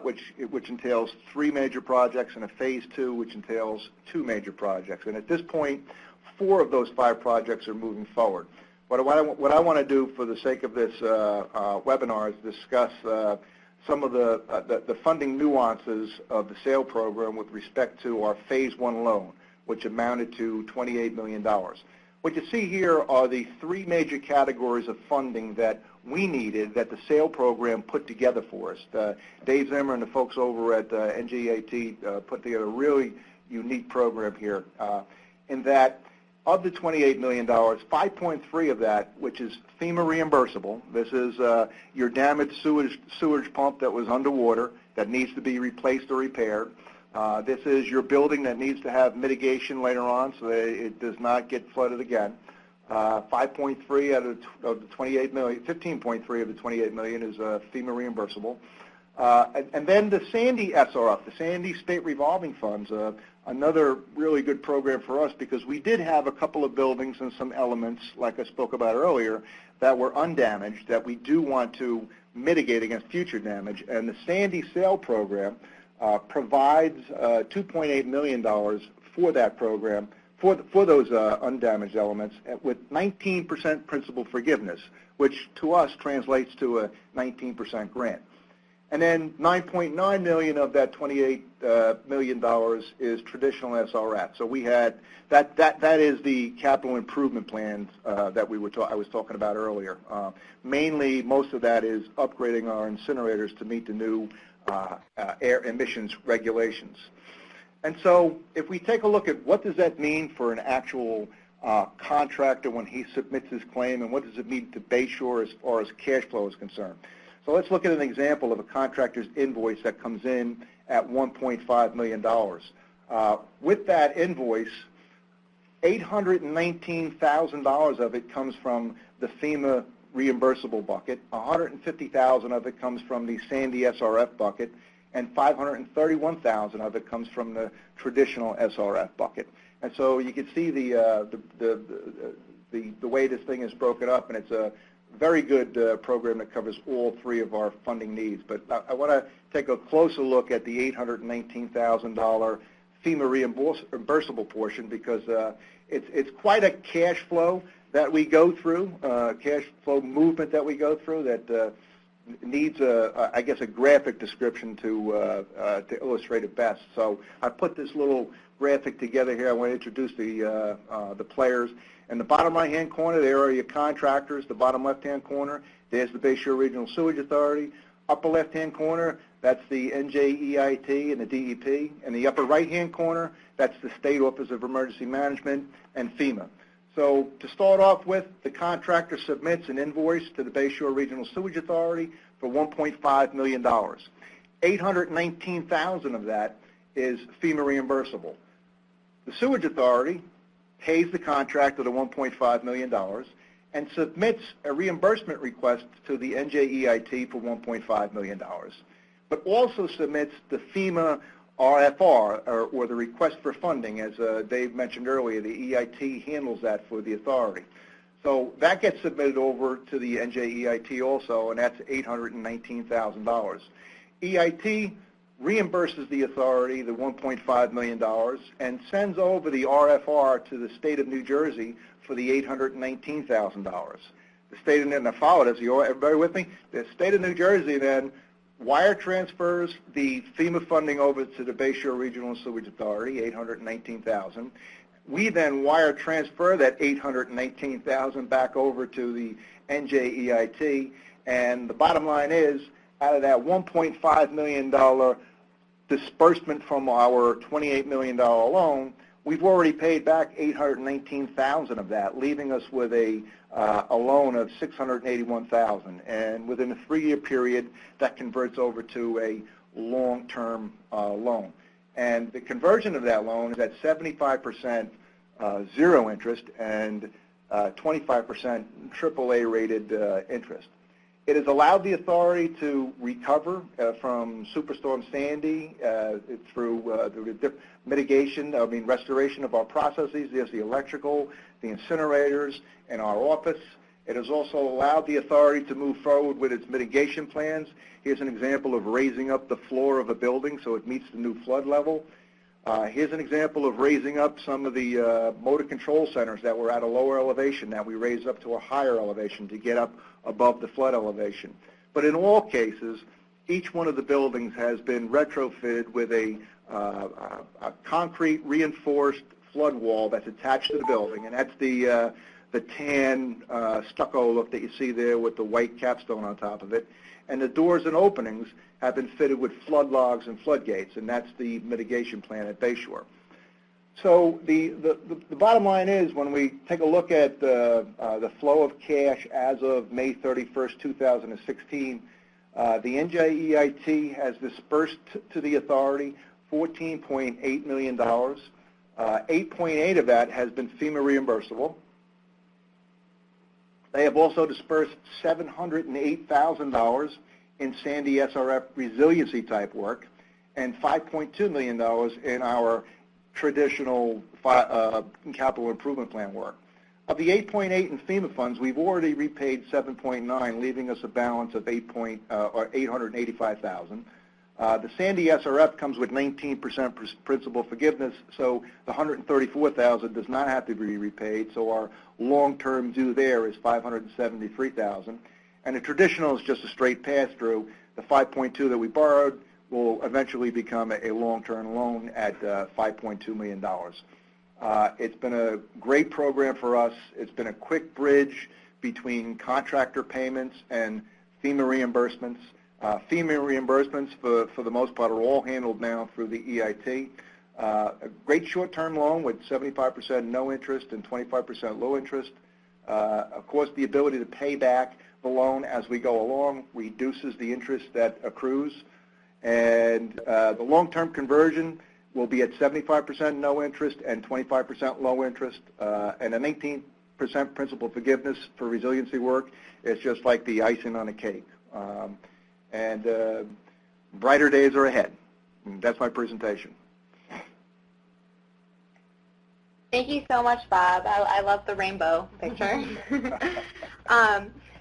which entails 3 major projects, and a Phase 2, which entails 2 major projects. And at this point, 4 of those 5 projects are moving forward. What I want to do for the sake of this webinar is discuss some of the funding nuances of the SAIL program with respect to our Phase 1 loan, which amounted to $28 million. What you see here are the 3 major categories of funding that we needed that the SAIL program put together for us. Dave Zimmer and the folks over at NGAT put together a really unique program here in that of the $28 million, 5.3 of that, which is FEMA reimbursable. This is your damaged sewage pump that was underwater that needs to be replaced or repaired. This is your building that needs to have mitigation later on so that it does not get flooded again. 5.3 out of the 28 million, 15.3 of the 28 million is FEMA reimbursable. And then the Sandy SRF, the Sandy State Revolving Funds, another really good program for us because we did have a couple of buildings and some elements, like I spoke about earlier, that were undamaged that we do want to mitigate against future damage. And the Sandy SAIL program provides $2.8 million for that program, for those undamaged elements, with 19% principal forgiveness, which to us translates to a 19% grant. And then $9.9 million of that $28 million is traditional SRF. So we had that is the capital improvement plans that I was talking about earlier. Mainly, most of that is upgrading our incinerators to meet the new air emissions regulations. And so if we take a look at what does that mean for an actual contractor when he submits his claim, and what does it mean to Bayshore as far as cash flow is concerned. So let's look at an example of a contractor's invoice that comes in at $1.5 million. With that invoice, $819,000 of it comes from the FEMA reimbursable bucket, $150,000 of it comes from the Sandy SRF bucket, and $531,000 of it comes from the traditional SRF bucket. And so you can see the way this thing is broken up, and it's a very good program that covers all 3 of our funding needs. But I want to take a closer look at the $819,000 FEMA reimbursable portion because it's quite a cash flow that we go through, cash flow movement that we go through that needs, I guess, a graphic description to illustrate it best. So I put this little graphic together here. I want to introduce the players. In the bottom right-hand corner, there are your contractors. The bottom left-hand corner, there's the Bayshore Regional Sewage Authority. Upper left-hand corner, that's the NJEIT and the DEP. In the upper right-hand corner, that's the State Office of Emergency Management and FEMA. So to start off with, the contractor submits an invoice to the Bayshore Regional Sewage Authority for $1.5 million. $819,000 of that is FEMA reimbursable. The Sewage Authority pays the contractor the $1.5 million and submits a reimbursement request to the NJEIT for $1.5 million, but also submits the FEMA RFR, or the request for funding. As Dave mentioned earlier, the EIT handles that for the authority. So that gets submitted over to the NJEIT also, and that's $819,000. EIT reimburses the authority the $1.5 million and sends over the RFR to the state of New Jersey for the $819,000. The state of, and I followed this, everybody with me? The state of New Jersey then wire transfers the FEMA funding over to the Bayshore Regional Sewage Authority, $819,000. We then wire transfer that $819,000 back over to the NJEIT, And the bottom line is, out of that $1.5 million disbursement from our $28 million loan, we've already paid back $819,000 of that, leaving us with a loan of $681,000. And within a 3-year period, that converts over to a long-term loan. And the conversion of that loan is at 75% zero interest and 25% AAA rated interest. It has allowed the authority to recover from Superstorm Sandy through the mitigation, restoration of our processes. There's the electrical, the incinerators, and our office. It has also allowed the authority to move forward with its mitigation plans. Here's an example of raising up the floor of a building so it meets the new flood level. Here's an example of raising up some of the motor control centers that were at a lower elevation that we raised up to a higher elevation to get up above the flood elevation. But in all cases, each one of the buildings has been retrofitted with a concrete reinforced flood wall that's attached to the building, and that's the tan stucco look that you see there with the white capstone on top of it. And the doors and openings have been fitted with flood logs and floodgates, and that's the mitigation plan at Bayshore. So the bottom line is, when we take a look at the flow of cash as of May 31st, 2016, the NJEIT has dispersed to the authority $14.8 million. 8.8 of that has been FEMA reimbursable. They have also dispersed $708,000 in Sandy SRF resiliency type work and $5.2 million in our traditional capital improvement plan work. Of the 8.8 in FEMA funds, we've already repaid 7.9, leaving us a balance of $885,000. The Sandy SRF comes with 19% principal forgiveness, so the $134,000 does not have to be repaid, so our long-term due there is $573,000. And the traditional is just a straight pass-through. The 5.2 that we borrowed will eventually become a long-term loan at $5.2 million. It's been a great program for us. It's been a quick bridge between contractor payments and FEMA reimbursements. FEMA reimbursements, for the most part, are all handled now through the EIT. A great short-term loan with 75% no interest and 25% low interest. Of course, the ability to pay back the loan as we go along reduces the interest that accrues. And the long-term conversion will be at 75% no interest and 25% low interest, and an 18% principal forgiveness for resiliency work is just like the icing on a cake. And brighter days are ahead. And that's my presentation.
Thank you so much, Bob. I love the rainbow picture.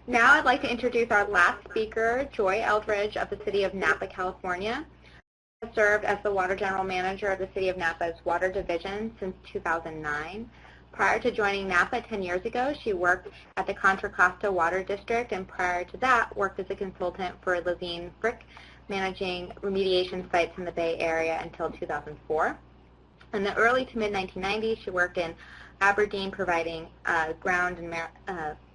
Now I'd like to introduce our last speaker, Joy Eldredge of the City of Napa, California. She has served as the Water General Manager of the City of Napa's Water Division since 2009. Prior to joining Napa 10 years ago, she worked at the Contra Costa Water District, and prior to that, worked as a consultant for Levine Frick, managing remediation sites in the Bay Area until 2004. In the early to mid-1990s, she worked in Aberdeen, providing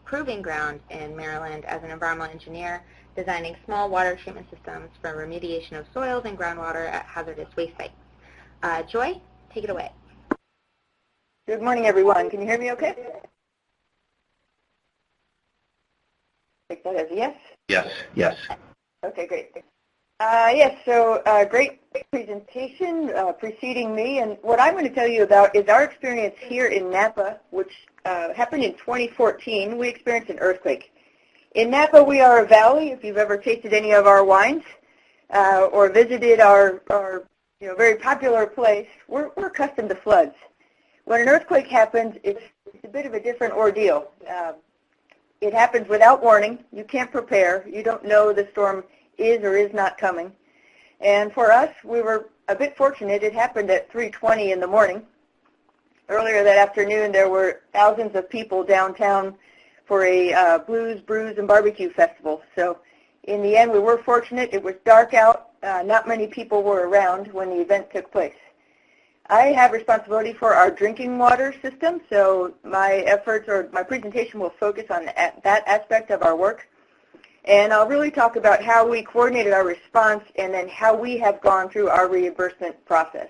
proving ground in Maryland as an environmental engineer, designing small water treatment systems for remediation of soils and groundwater at hazardous waste sites. Joy, take it away.
Good morning, everyone. Can you hear me okay? Take that as a yes?
Yes, yes.
Okay, great. Yes, so great presentation preceding me, and what I'm going to tell you about is our experience here in Napa, which happened in 2014. We experienced an earthquake. In Napa, we are a valley. If you've ever tasted any of our wines or visited our very popular place, we're accustomed to floods. When an earthquake happens, it's a bit of a different ordeal. It happens without warning. You can't prepare. You don't know the storm is or is not coming. And for us, we were a bit fortunate. It happened at 3:20 in the morning. Earlier that afternoon, there were thousands of people downtown for a blues, brews, and barbecue festival. So in the end, we were fortunate. It was dark out. Not many people were around when the event took place. I have responsibility for our drinking water system, so my efforts or my presentation will focus on that aspect of our work. And I'll really talk about how we coordinated our response and then how we have gone through our reimbursement process.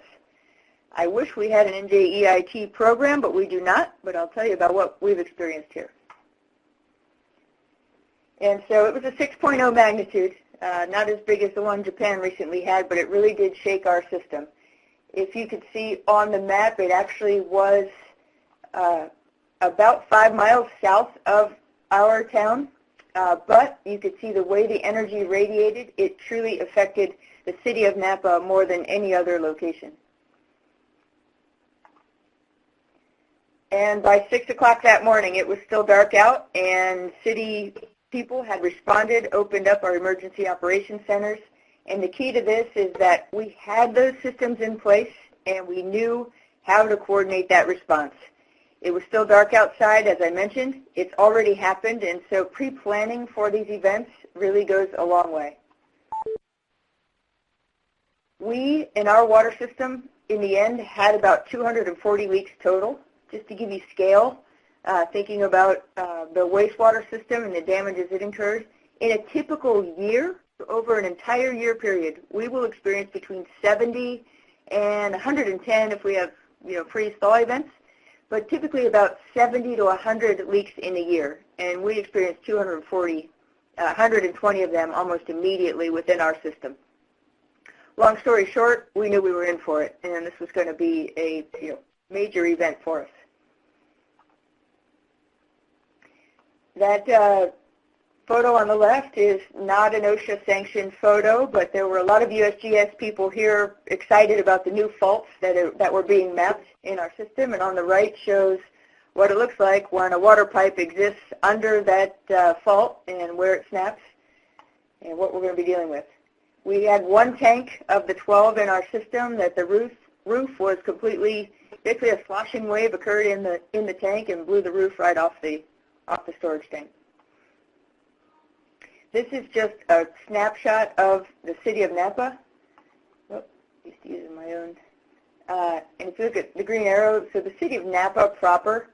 I wish we had an NJEIT program, but we do not, but I'll tell you about what we've experienced here. And so it was a 6.0 magnitude, not as big as the one Japan recently had, but it really did shake our system. If you could see on the map, it actually was about 5 miles south of our town, but you could see the way the energy radiated. It truly affected the city of Napa more than any other location. And by 6 o'clock that morning, it was still dark out, and city people had responded, opened up our emergency operations centers. And the key to this is that we had those systems in place, and we knew how to coordinate that response. It was still dark outside, as I mentioned. It's already happened, and so pre-planning for these events really goes a long way. We, in our water system, in the end, had about 240 leaks total. Just to give you scale, thinking about the wastewater system and the damages it incurred, in a typical year, over an entire year period, we will experience between 70 and 110 if we have freeze-thaw events, but typically about 70 to 100 leaks in a year, and we experienced 120 of them almost immediately within our system. Long story short, we knew we were in for it, and this was going to be a major event for us. That photo on the left is not an OSHA-sanctioned photo, but there were a lot of USGS people here excited about the new faults that were being mapped in our system, and on the right shows what it looks like when a water pipe exists under that fault and where it snaps and what we're going to be dealing with. We had one tank of the 12 in our system that the roof was completely, basically a sloshing wave occurred in the tank and blew the roof right off the storage tank. This is just a snapshot of the city of Napa. Oh, used to use my own. And if you look at the green arrow, so the city of Napa proper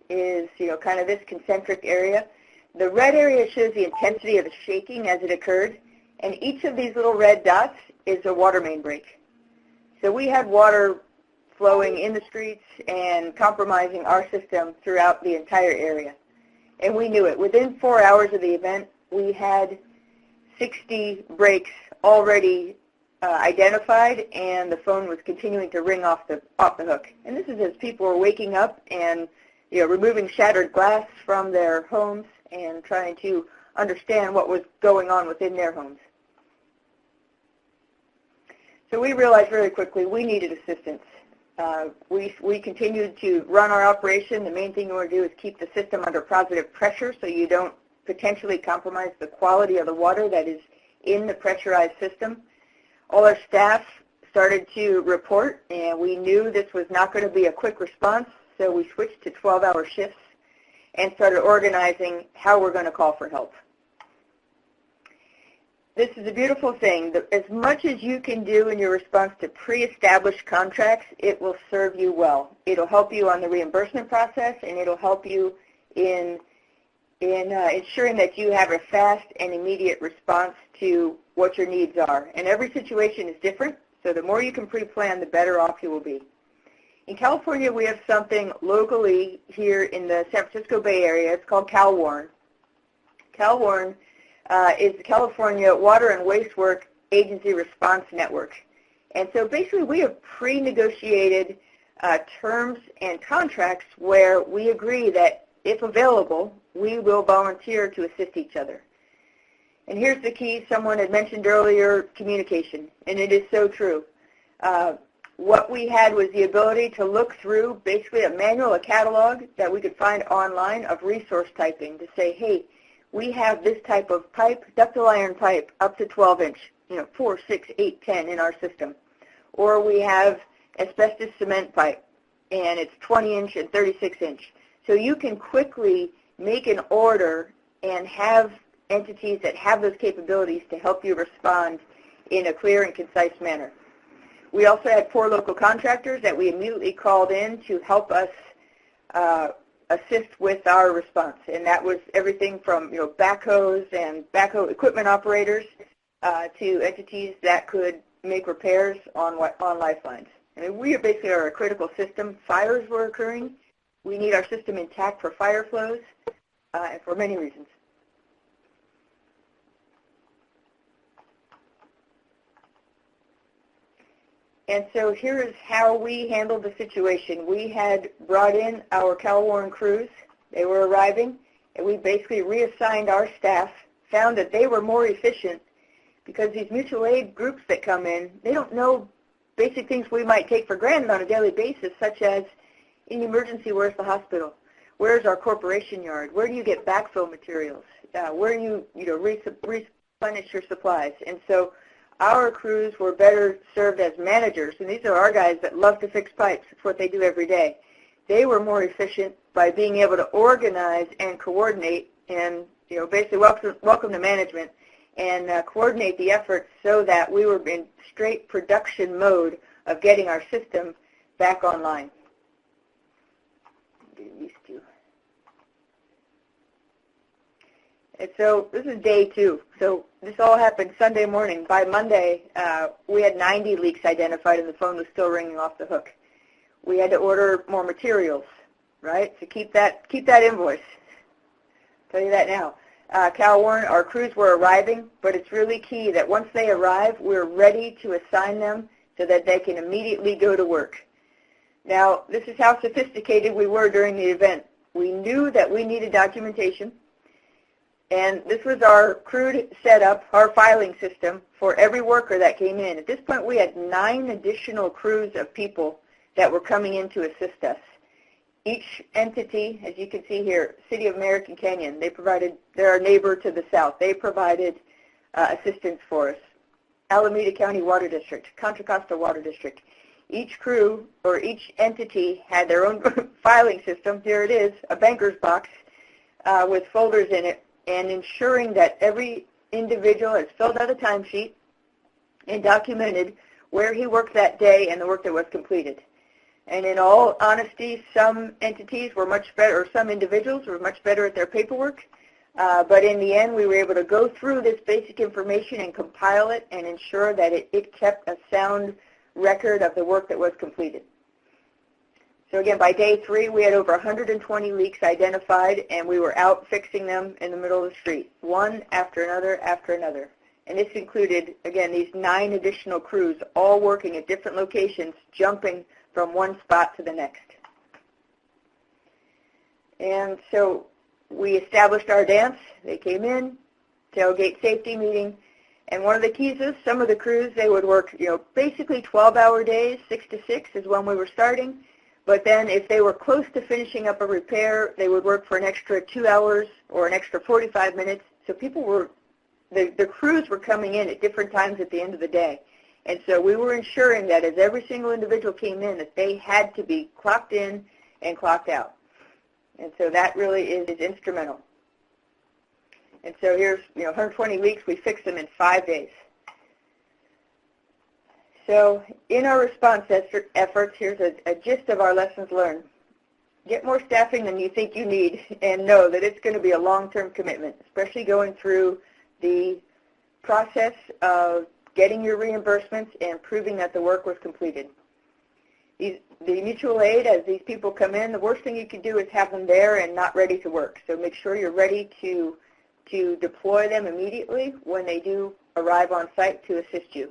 is, kind of this concentric area. The red area shows the intensity of the shaking as it occurred, and each of these little red dots is a water main break. So we had water flowing in the streets and compromising our system throughout the entire area. And we knew it. Within 4 hours of the event, we had 60 breaks already identified, and the phone was continuing to ring off the hook. And this is as people were waking up and removing shattered glass from their homes and trying to understand what was going on within their homes. So we realized very quickly we needed assistance. We continued to run our operation. The main thing you want to do is keep the system under positive pressure so you don't potentially compromise the quality of the water that is in the pressurized system. All our staff started to report, and we knew this was not going to be a quick response, so we switched to 12-hour shifts and started organizing how we're going to call for help. This is a beautiful thing. As much as you can do in your response to pre-established contracts, it will serve you well. It'll help you on the reimbursement process, and it'll help you in ensuring that you have a fast and immediate response to what your needs are. And every situation is different, so the more you can pre-plan, the better off you will be. In California, we have something locally here in the San Francisco Bay Area. It's called CalWARN. CalWARN is the California Water and Wastewater Agency Response Network. And so basically we have pre-negotiated terms and contracts where we agree that if available, we will volunteer to assist each other. And here's the key. Someone had mentioned earlier communication, and it is so true. What we had was the ability to look through basically a manual, a catalog that we could find online of resource typing to say, hey, we have this type of pipe, ductile iron pipe, up to 12-inch, 4, 6, 8, 10 in our system. Or we have asbestos cement pipe, and it's 20-inch and 36-inch. So you can quickly make an order and have entities that have those capabilities to help you respond in a clear and concise manner. We also had 4 local contractors that we immediately called in to help us assist with our response, and that was everything from backhoes and backhoe equipment operators to entities that could make repairs on lifelines. I mean, we basically are a critical system. Fires were occurring. We need our system intact for fire flows and for many reasons. And so here is how we handled the situation. We had brought in our Cal-Warren crews. They were arriving, and we basically reassigned our staff, found that they were more efficient because these mutual aid groups that come in, they don't know basic things we might take for granted on a daily basis, such as in emergency, where's the hospital? Where's our corporation yard? Where do you get backfill materials? Where do you replenish your supplies? And so our crews were better served as managers, and these are our guys that love to fix pipes. It's what they do every day. They were more efficient by being able to organize and coordinate and basically welcome to management and coordinate the efforts so that we were in straight production mode of getting our system back online. Get used to. And so this is day 2. So this all happened Sunday morning. By Monday, we had 90 leaks identified, and the phone was still ringing off the hook. We had to order more materials, right? So keep that invoice. I'll tell you that now. Cal-Warren, our crews were arriving, but it's really key that once they arrive, we're ready to assign them so that they can immediately go to work. Now, this is how sophisticated we were during the event. We knew that we needed documentation, and this was our crude setup, our filing system for every worker that came in. At this point, we had 9 additional crews of people that were coming in to assist us. Each entity, as you can see here, City of American Canyon, they're our neighbor to the south. They provided assistance for us. Alameda County Water District, Contra Costa Water District. Each crew or each entity had their own filing system. Here it is, a banker's box with folders in it, and ensuring that every individual has filled out a timesheet and documented where he worked that day and the work that was completed. And in all honesty, some entities were much better, or some individuals were much better at their paperwork. But in the end, we were able to go through this basic information and compile it and ensure that it kept a sound record of the work that was completed. So again, by day 3, we had over 120 leaks identified, and we were out fixing them in the middle of the street, one after another after another. And this included, again, these 9 additional crews, all working at different locations, jumping from one spot to the next. And so we established our dance. They came in, tailgate safety meeting, and one of the keys is some of the crews, they would work, basically 12-hour days, 6 to 6 is when we were starting. But then if they were close to finishing up a repair, they would work for an extra 2 hours or an extra 45 minutes. So the crews were coming in at different times at the end of the day. And so we were ensuring that as every single individual came in, that they had to be clocked in and clocked out. And so that really is instrumental. And so here's 120 leaks. We fixed them in 5 days. So in our response efforts, here's a gist of our lessons learned. Get more staffing than you think you need, and know that it's going to be a long-term commitment, especially going through the process of getting your reimbursements and proving that the work was completed. The mutual aid, as these people come in, the worst thing you can do is have them there and not ready to work. So make sure you're ready to deploy them immediately when they do arrive on site to assist you.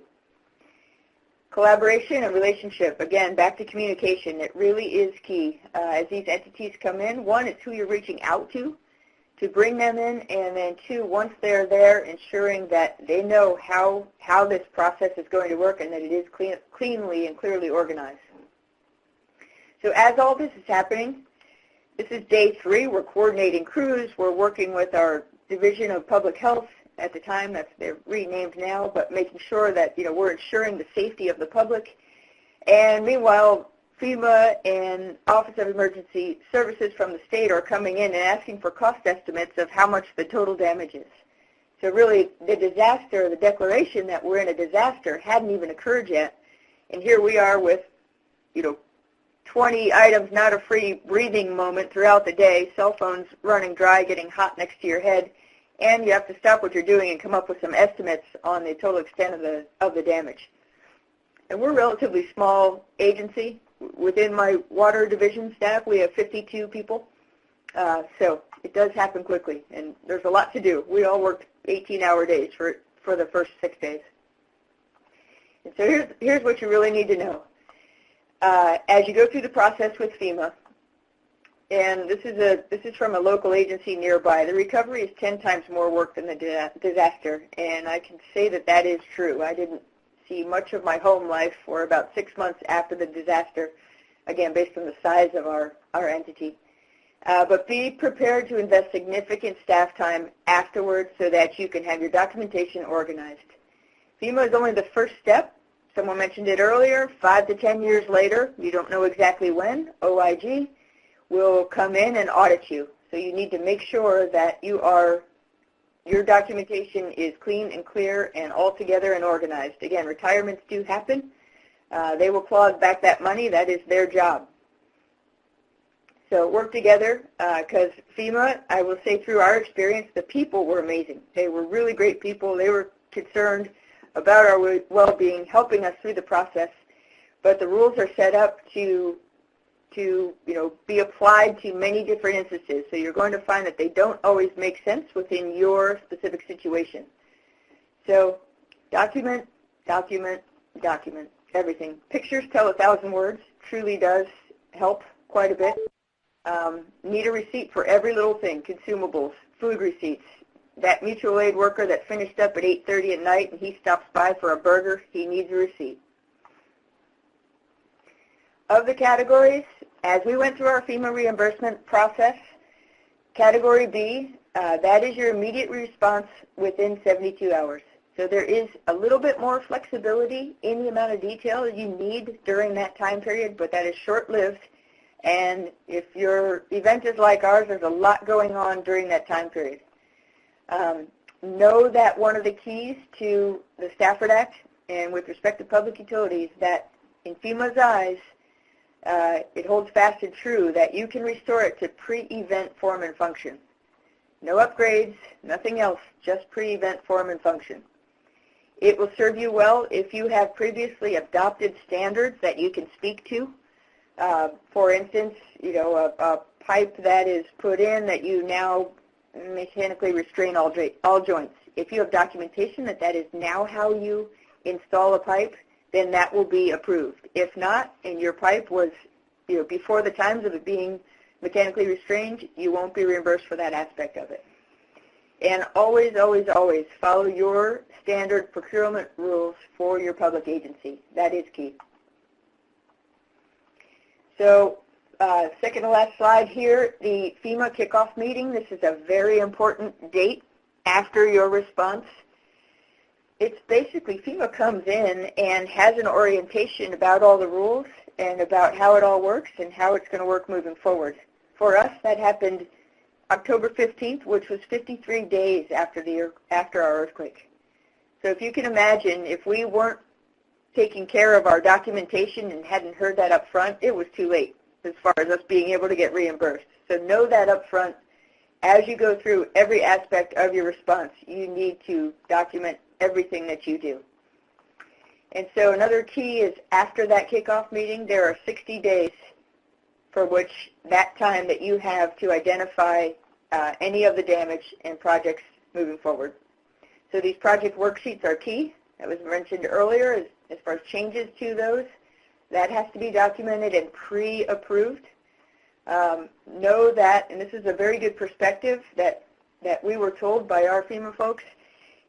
Collaboration and relationship, again, back to communication. It really is key. As these entities come in, 1, it's who you're reaching out to bring them in, and then 2, once they're there, ensuring that they know how this process is going to work and that it is cleanly and clearly organized. So as all this is happening, this is day 3. We're coordinating crews. We're working with our Division of Public Health at the time. They're renamed now, but making sure that we're ensuring the safety of the public. And meanwhile, FEMA and Office of Emergency Services from the state are coming in and asking for cost estimates of how much the total damage is. So really, the disaster, the declaration that we're in a disaster hadn't even occurred yet. And here we are with, 20 items, not a free breathing moment throughout the day, cell phones running dry, getting hot next to your head, and you have to stop what you're doing and come up with some estimates on the total extent of the damage. And we're a relatively small agency. Within my water division staff, we have 52 people. So it does happen quickly, and there's a lot to do. We all worked 18-hour days for the first 6 days. And so here's what you really need to know. As you go through the process with FEMA, and this is from a local agency nearby, the recovery is 10 times more work than the disaster, and I can say that that is true. I didn't see much of my home life for about 6 months after the disaster, again, based on the size of our entity. But be prepared to invest significant staff time afterwards so that you can have your documentation organized. FEMA is only the first step. Someone mentioned it earlier. 5 to 10 years later, you don't know exactly when, OIG will come in and audit you. So you need to make sure that your documentation is clean and clear and all together and organized. Again, retirements do happen. They will claw back that money. That is their job. So work together, because FEMA, I will say through our experience, the people were amazing. They were really great people. They were concerned about our well-being, helping us through the process. But the rules are set up to be applied to many different instances. So you're going to find that they don't always make sense within your specific situation. So document, document, document, everything. Pictures tell 1,000 words. Truly does help quite a bit. Need a receipt for every little thing, consumables, food receipts. That mutual aid worker that finished up at 8:30 at night and he stops by for a burger, he needs a receipt. Of the categories, as we went through our FEMA reimbursement process, Category B, that is your immediate response within 72 hours. So there is a little bit more flexibility in the amount of detail you need during that time period, but that is short-lived. And if your event is like ours, there's a lot going on during that time period. Know that one of the keys to the Stafford Act and with respect to public utilities, that in FEMA's eyes, it holds fast and true that you can restore it to pre-event form and function. No upgrades, nothing else, just pre-event form and function. It will serve you well if you have previously adopted standards that you can speak to. For instance, a pipe that is put in that you now mechanically restrain all joints. If you have documentation that that is now how you install a pipe, then that will be approved. If not, and your pipe was before the times of it being mechanically restrained, you won't be reimbursed for that aspect of it. And always, always, always follow your standard procurement rules for your public agency. That is key. So second to last slide here, the FEMA kickoff meeting. This is a very important date after your response. It's basically FEMA comes in and has an orientation about all the rules and about how it all works and how it's going to work moving forward. For us, that happened October 15th, which was 53 days after our earthquake. So if you can imagine, if we weren't taking care of our documentation and hadn't heard that up front, it was too late as far as us being able to get reimbursed. So know that up front. As you go through every aspect of your response, you need to document everything that you do. And so another key is after that kickoff meeting, there are 60 days for which that time that you have to identify any of the damage and projects moving forward. So these project worksheets are key. That was mentioned earlier as far as changes to those. That has to be documented and pre-approved. Know that, and this is a very good perspective that we were told by our FEMA folks,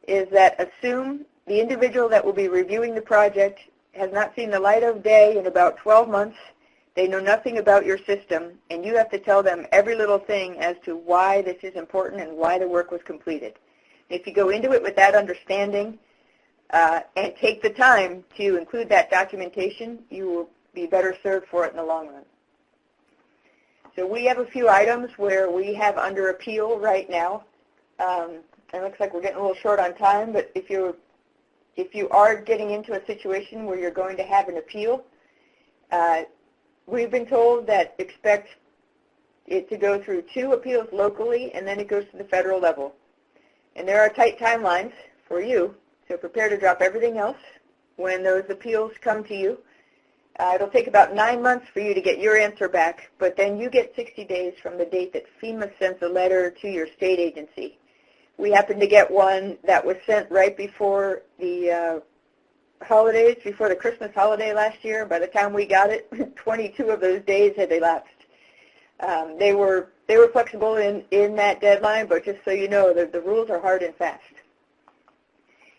is that assume the individual that will be reviewing the project has not seen the light of day in about 12 months. They know nothing about your system, and you have to tell them every little thing as to why this is important and why the work was completed. If you go into it with that understanding and take the time to include that documentation, you will be better served for it in the long run. So we have a few items where we have under appeal right now. It looks like we're getting a little short on time, but if you are getting into a situation where you're going to have an appeal, we've been told that expect it to go through 2 appeals locally, and then it goes to the federal level. And there are tight timelines for you, so prepare to drop everything else when those appeals come to you. It'll take about 9 months for you to get your answer back, but then you get 60 days from the date that FEMA sends a letter to your state agency. We happened to get one that was sent right before the holidays, before the Christmas holiday last year. By the time we got it, 22 of those days had elapsed. They were flexible in that deadline, but just so you know, the rules are hard and fast.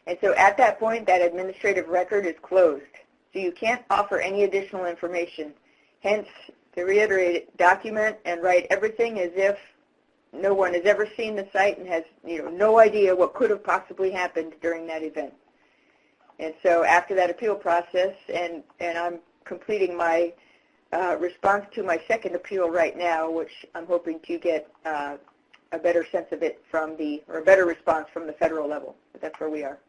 And so at that point, that administrative record is closed. So you can't offer any additional information. Hence, to reiterate, document and write everything as if no one has ever seen the site and has no idea what could have possibly happened during that event. And so after that appeal process, and I'm completing my response to my second appeal right now, which I'm hoping to get a better sense of it from or a better response from the federal level. But that's where we are.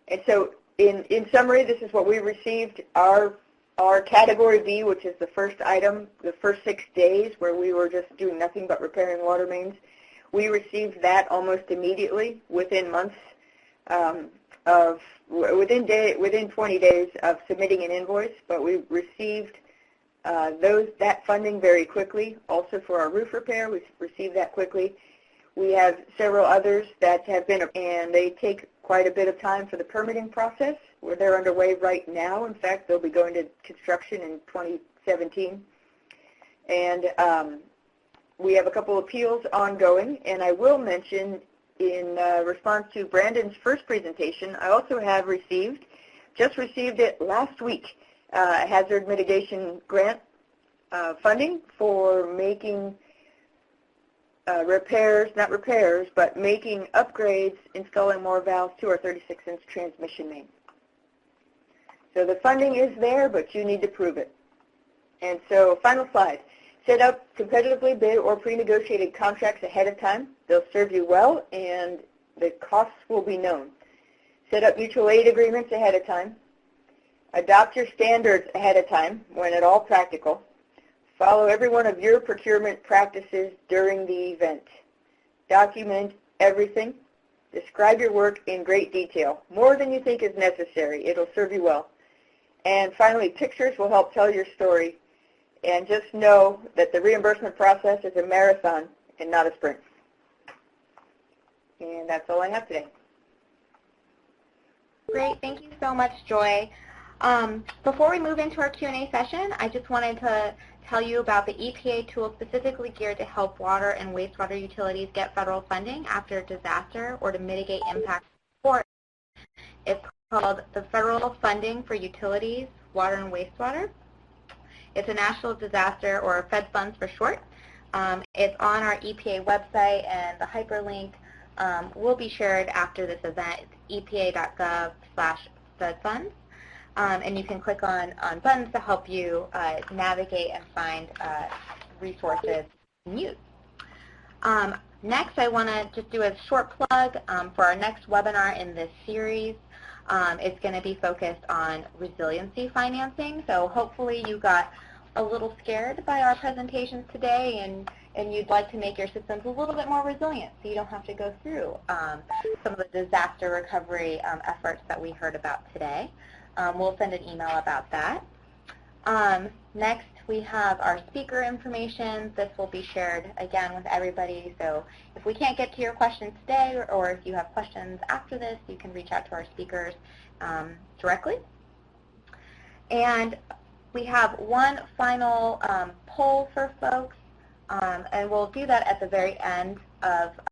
And so in summary, this is what we received. Our Category B, which is the first item, the first 6 days where we were just doing nothing but repairing water mains, we received that almost immediately within months within 20 days of submitting an invoice, but we received that funding very quickly. Also for our roof repair, we received that quickly. We have several others that have been, and they take quite a bit of time for the permitting process, where they're underway right now. In fact, they'll be going to construction in 2017. And we have a couple appeals ongoing, and I will mention in response to Brandon's first presentation, I also have just received it last week, hazard mitigation grant funding for making not repairs, but making upgrades, installing more valves to our 36-inch transmission main. So the funding is there, but you need to prove it. And so final slide. Set up competitively bid or pre-negotiated contracts ahead of time. They'll serve you well, and the costs will be known. Set up mutual aid agreements ahead of time. Adopt your standards ahead of time when at all practical. Follow every one of your procurement practices during the event. Document everything. Describe your work in great detail, more than you think is necessary. It'll serve you well. And finally, pictures will help tell your story. And just know that the reimbursement process is a marathon and not a sprint. And that's all I have today.
Great. Thank you so much, Joy. Before we move into our Q&A session, I just wanted to tell you about the EPA tool specifically geared to help water and wastewater utilities get federal funding after a disaster or to mitigate impact. It's called the Federal Funding for Utilities, Water and Wastewater. It's a national disaster, or Fed Funds for short. It's on our EPA website, and the hyperlink will be shared after this event. It's epa.gov/FedFunds. And you can click on buttons to help you navigate and find resources to use. Next, I want to just do a short plug for our next webinar in this series. It's going to be focused on resiliency financing. So hopefully you got a little scared by our presentations today, and you'd like to make your systems a little bit more resilient so you don't have to go through some of the disaster recovery efforts that we heard about today. We'll send an email about that. Next, we have our speaker information. This will be shared again with everybody. So if we can't get to your questions today, or if you have questions after this, you can reach out to our speakers directly. And we have one final poll for folks, and we'll do that at the very end of the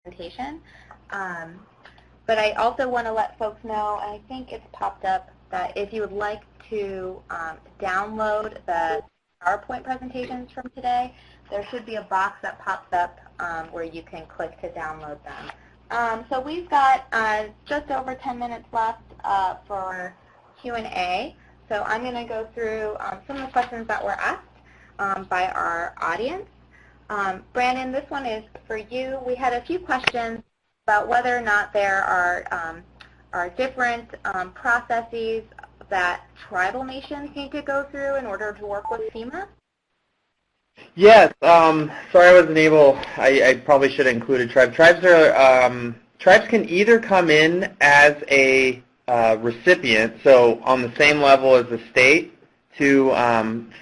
presentation. But I also want to let folks know, and I think it's popped up, that if you would like to download the PowerPoint presentations from today, there should be a box that pops up where you can click to download them. So we've got just over 10 minutes left for Q&A. So I'm going to go through some of the questions that were asked by our audience. Brandon, this one is for you. We had a few questions about whether or not there are different processes that tribal nations need to go through in order to work with FEMA?
Yes. Sorry I wasn't able. I probably should have included tribes. Tribes can either come in as a recipient, so on the same level as the state to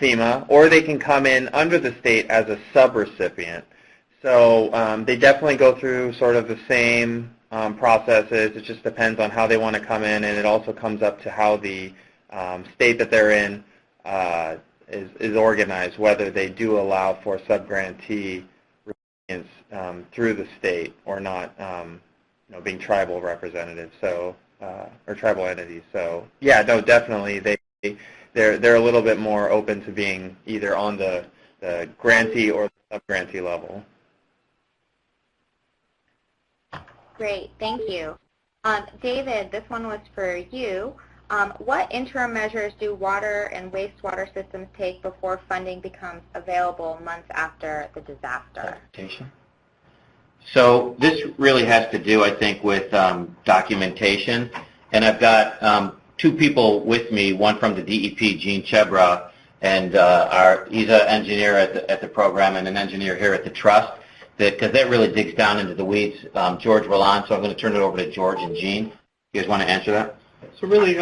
FEMA, or they can come in under the state as a subrecipient. So they definitely go through sort of the same processes. It just depends on how they want to come in, and it also comes up to how the state that they're in is organized, whether they do allow for subgrantee recipients through the state or not, being tribal representatives, so or tribal entities. So yeah, no, definitely they're a little bit more open to being either on the grantee or the subgrantee level.
Great, thank you. David, this one was for you. What interim measures do water and wastewater systems take before funding becomes available months after the disaster?
So this really has to do, I think, with documentation. And I've got two people with me, one from the DEP, Gene Chebra, and he's an engineer at the program and an engineer here at the trust, because that really digs down into the weeds. George Rolland, so I'm going to turn it over to George and Gene. You guys want to answer that?
So really,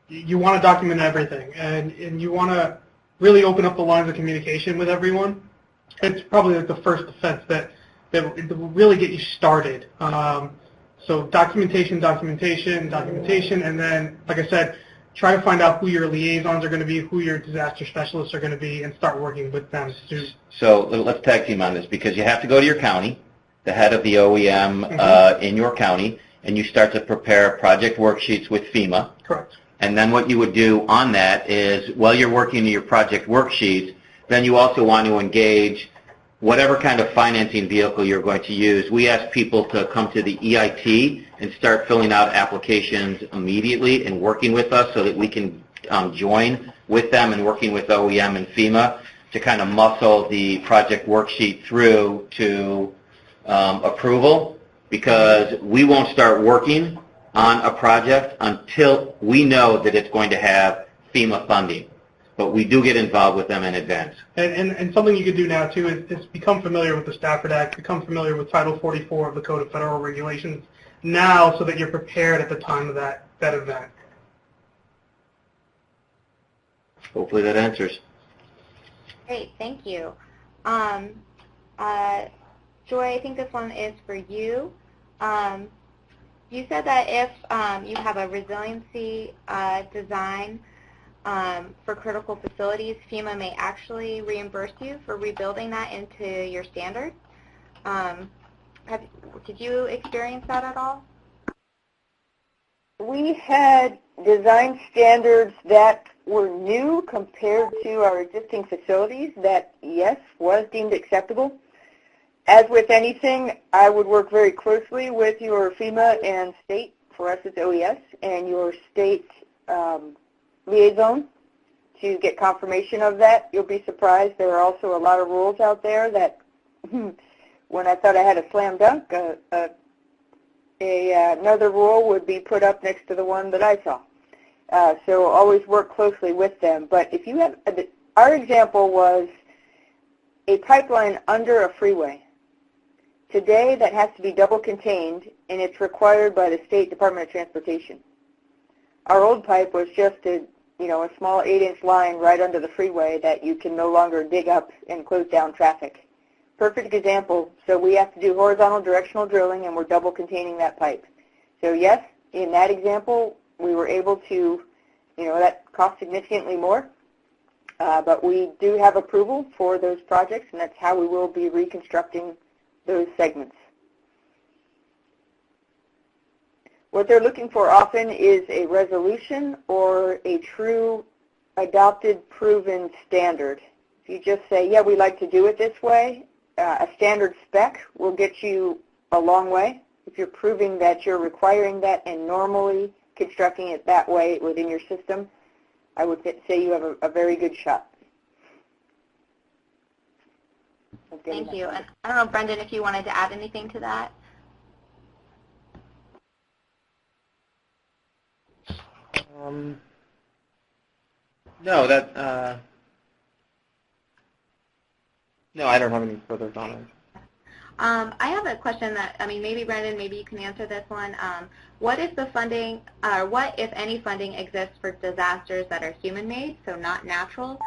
you want to document everything, and you want to really open up the lines of communication with everyone. It's probably like the first defense that will really get you started. So documentation, and then, like I said, try to find out who your liaisons are going to be, who your disaster specialists are going to be, and start working with them.
So let's tag team on this, because you have to go to your county, the head of the OEM in your county, and you start to prepare project worksheets with FEMA.
Correct.
And then what you would do on that is, while you're working on your project worksheets, then you also want to engage whatever kind of financing vehicle you're going to use. We ask people to come to the EIT and start filling out applications immediately and working with us so that we can join with them and working with OEM and FEMA to kind of muscle the project worksheet through to approval, because we won't start working on a project until we know that it's going to have FEMA funding. But we do get involved with them in advance.
And something you could do now, too, is become familiar with the Stafford Act, become familiar with Title 44 of the Code of Federal Regulations now, so that you're prepared at the time of that event.
Hopefully that answers.
Great, thank you. Joy, I think this one is for you. You said that if you have a resiliency design for critical facilities, FEMA may actually reimburse you for rebuilding that into your standards. Did you experience that at all?
We had design standards that were new compared to our existing facilities that, yes, was deemed acceptable. As with anything, I would work very closely with your FEMA and state, for us it's OES, and your state liaison to get confirmation of that. You'll be surprised. There are also a lot of rules out there that when I thought I had a slam dunk, another rule would be put up next to the one that I saw. So always work closely with them. But if you have, our example was a pipeline under a freeway. Today that has to be double contained, and it's required by the State Department of Transportation. Our old pipe was just a small 8-inch line right under the freeway that you can no longer dig up and close down traffic. Perfect example. So we have to do horizontal directional drilling, and we're double containing that pipe. So yes, in that example, we were able to, that cost significantly more, but we do have approval for those projects, and that's how we will be reconstructing those segments. What they're looking for often is a resolution or a true adopted, proven standard. If you just say, yeah, we like to do it this way, a standard spec will get you a long way. If you're proving that you're requiring that and normally constructing it that way within your system, I would say you have a very good shot.
Thank you. And I don't know, Brendan, if you wanted to add anything to that.
No, no, I don't have any further comments.
I have a question that, maybe Brendan, maybe you can answer this one. What is the funding, what, if any, funding exists for disasters that are human-made, so not natural,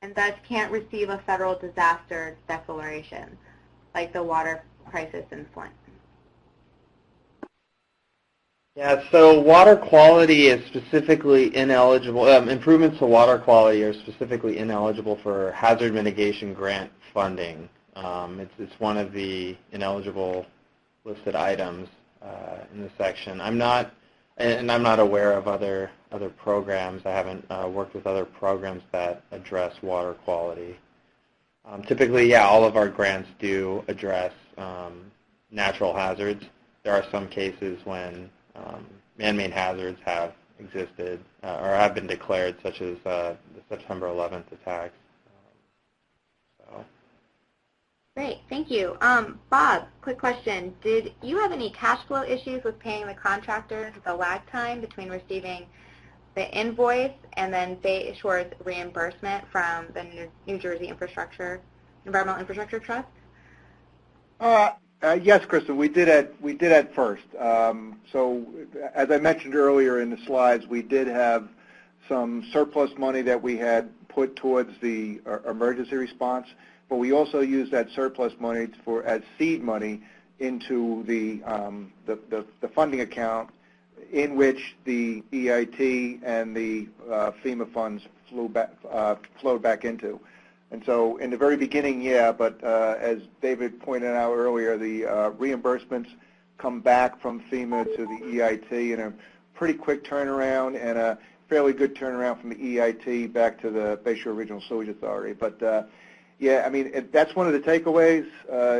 and thus can't receive a federal disaster declaration, like the water crisis in Flint?
Yeah, so water quality is specifically ineligible, improvements to water quality are specifically ineligible for hazard mitigation grant funding. It's one of the ineligible listed items in the section. I'm not aware of other programs. I haven't worked with other programs that address water quality. Typically, yeah, all of our grants do address natural hazards. There are some cases when man-made hazards have existed or have been declared, such as the September 11th attacks.
Great, thank you. Bob, quick question. Did you have any cash flow issues with paying the contractors, the lag time between receiving the invoice and then Bayshore's reimbursement from the New Jersey Environmental Infrastructure Trust?
Yes, Kristen, we did at first. So as I mentioned earlier in the slides, we did have some surplus money that we had put towards the emergency response, but we also used that surplus money as seed money into the funding account in which the EIT and the FEMA funds flowed back into. And so in the very beginning, yeah, but as David pointed out earlier, the reimbursements come back from FEMA to the EIT in a pretty quick turnaround and a fairly good turnaround from the EIT back to the Bayshore Regional Sewage Authority. But yeah, that's one of the takeaways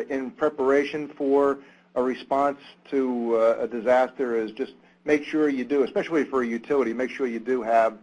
in preparation for a response to a disaster is just make sure you do, especially for a utility, make sure you do have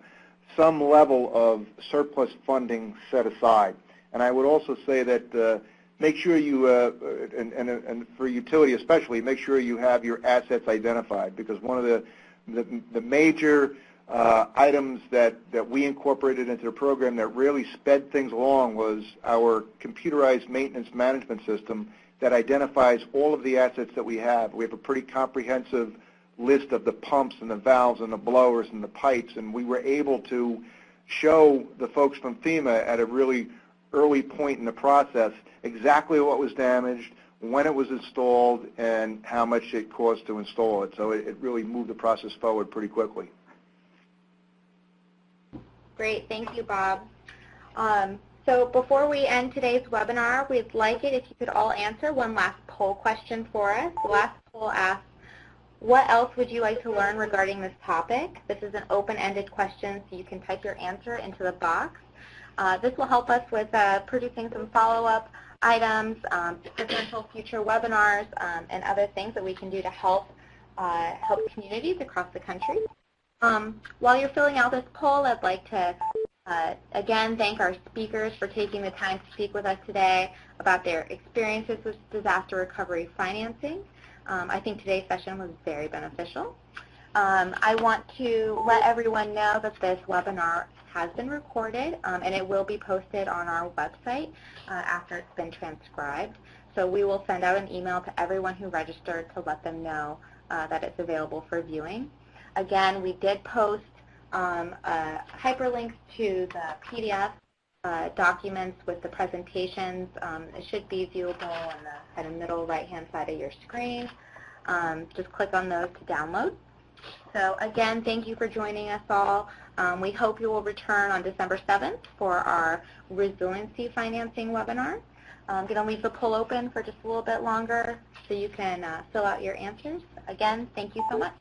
some level of surplus funding set aside. And I would also say that make sure you, and for utility especially, make sure you have your assets identified, because one of the major items that we incorporated into the program that really sped things along was our computerized maintenance management system that identifies all of the assets that we have. We have a pretty comprehensive list of the pumps and the valves and the blowers and the pipes, and we were able to show the folks from FEMA at a really early point in the process exactly what was damaged, when it was installed, and how much it cost to install it. So it really moved the process forward pretty quickly.
Great, thank you, Bob. So before we end today's webinar, we'd like it if you could all answer one last poll question for us. The last poll asks, what else would you like to learn regarding this topic? This is an open-ended question, so you can type your answer into the box. This will help us with producing some follow-up items, potential future webinars, and other things that we can do to help communities across the country. While you're filling out this poll, I'd like to again thank our speakers for taking the time to speak with us today about their experiences with disaster recovery financing. I think today's session was very beneficial. I want to let everyone know that this webinar has been recorded and it will be posted on our website after it's been transcribed. So we will send out an email to everyone who registered to let them know that it's available for viewing. Again, we did post hyperlinks to the PDF documents with the presentations. It should be viewable on the kind of middle right-hand side of your screen. Just click on those to download. So again, thank you for joining us all. We hope you will return on December 7th for our Resiliency financing webinar. I'm going to leave the poll open for just a little bit longer so you can fill out your answers. Again, thank you so much.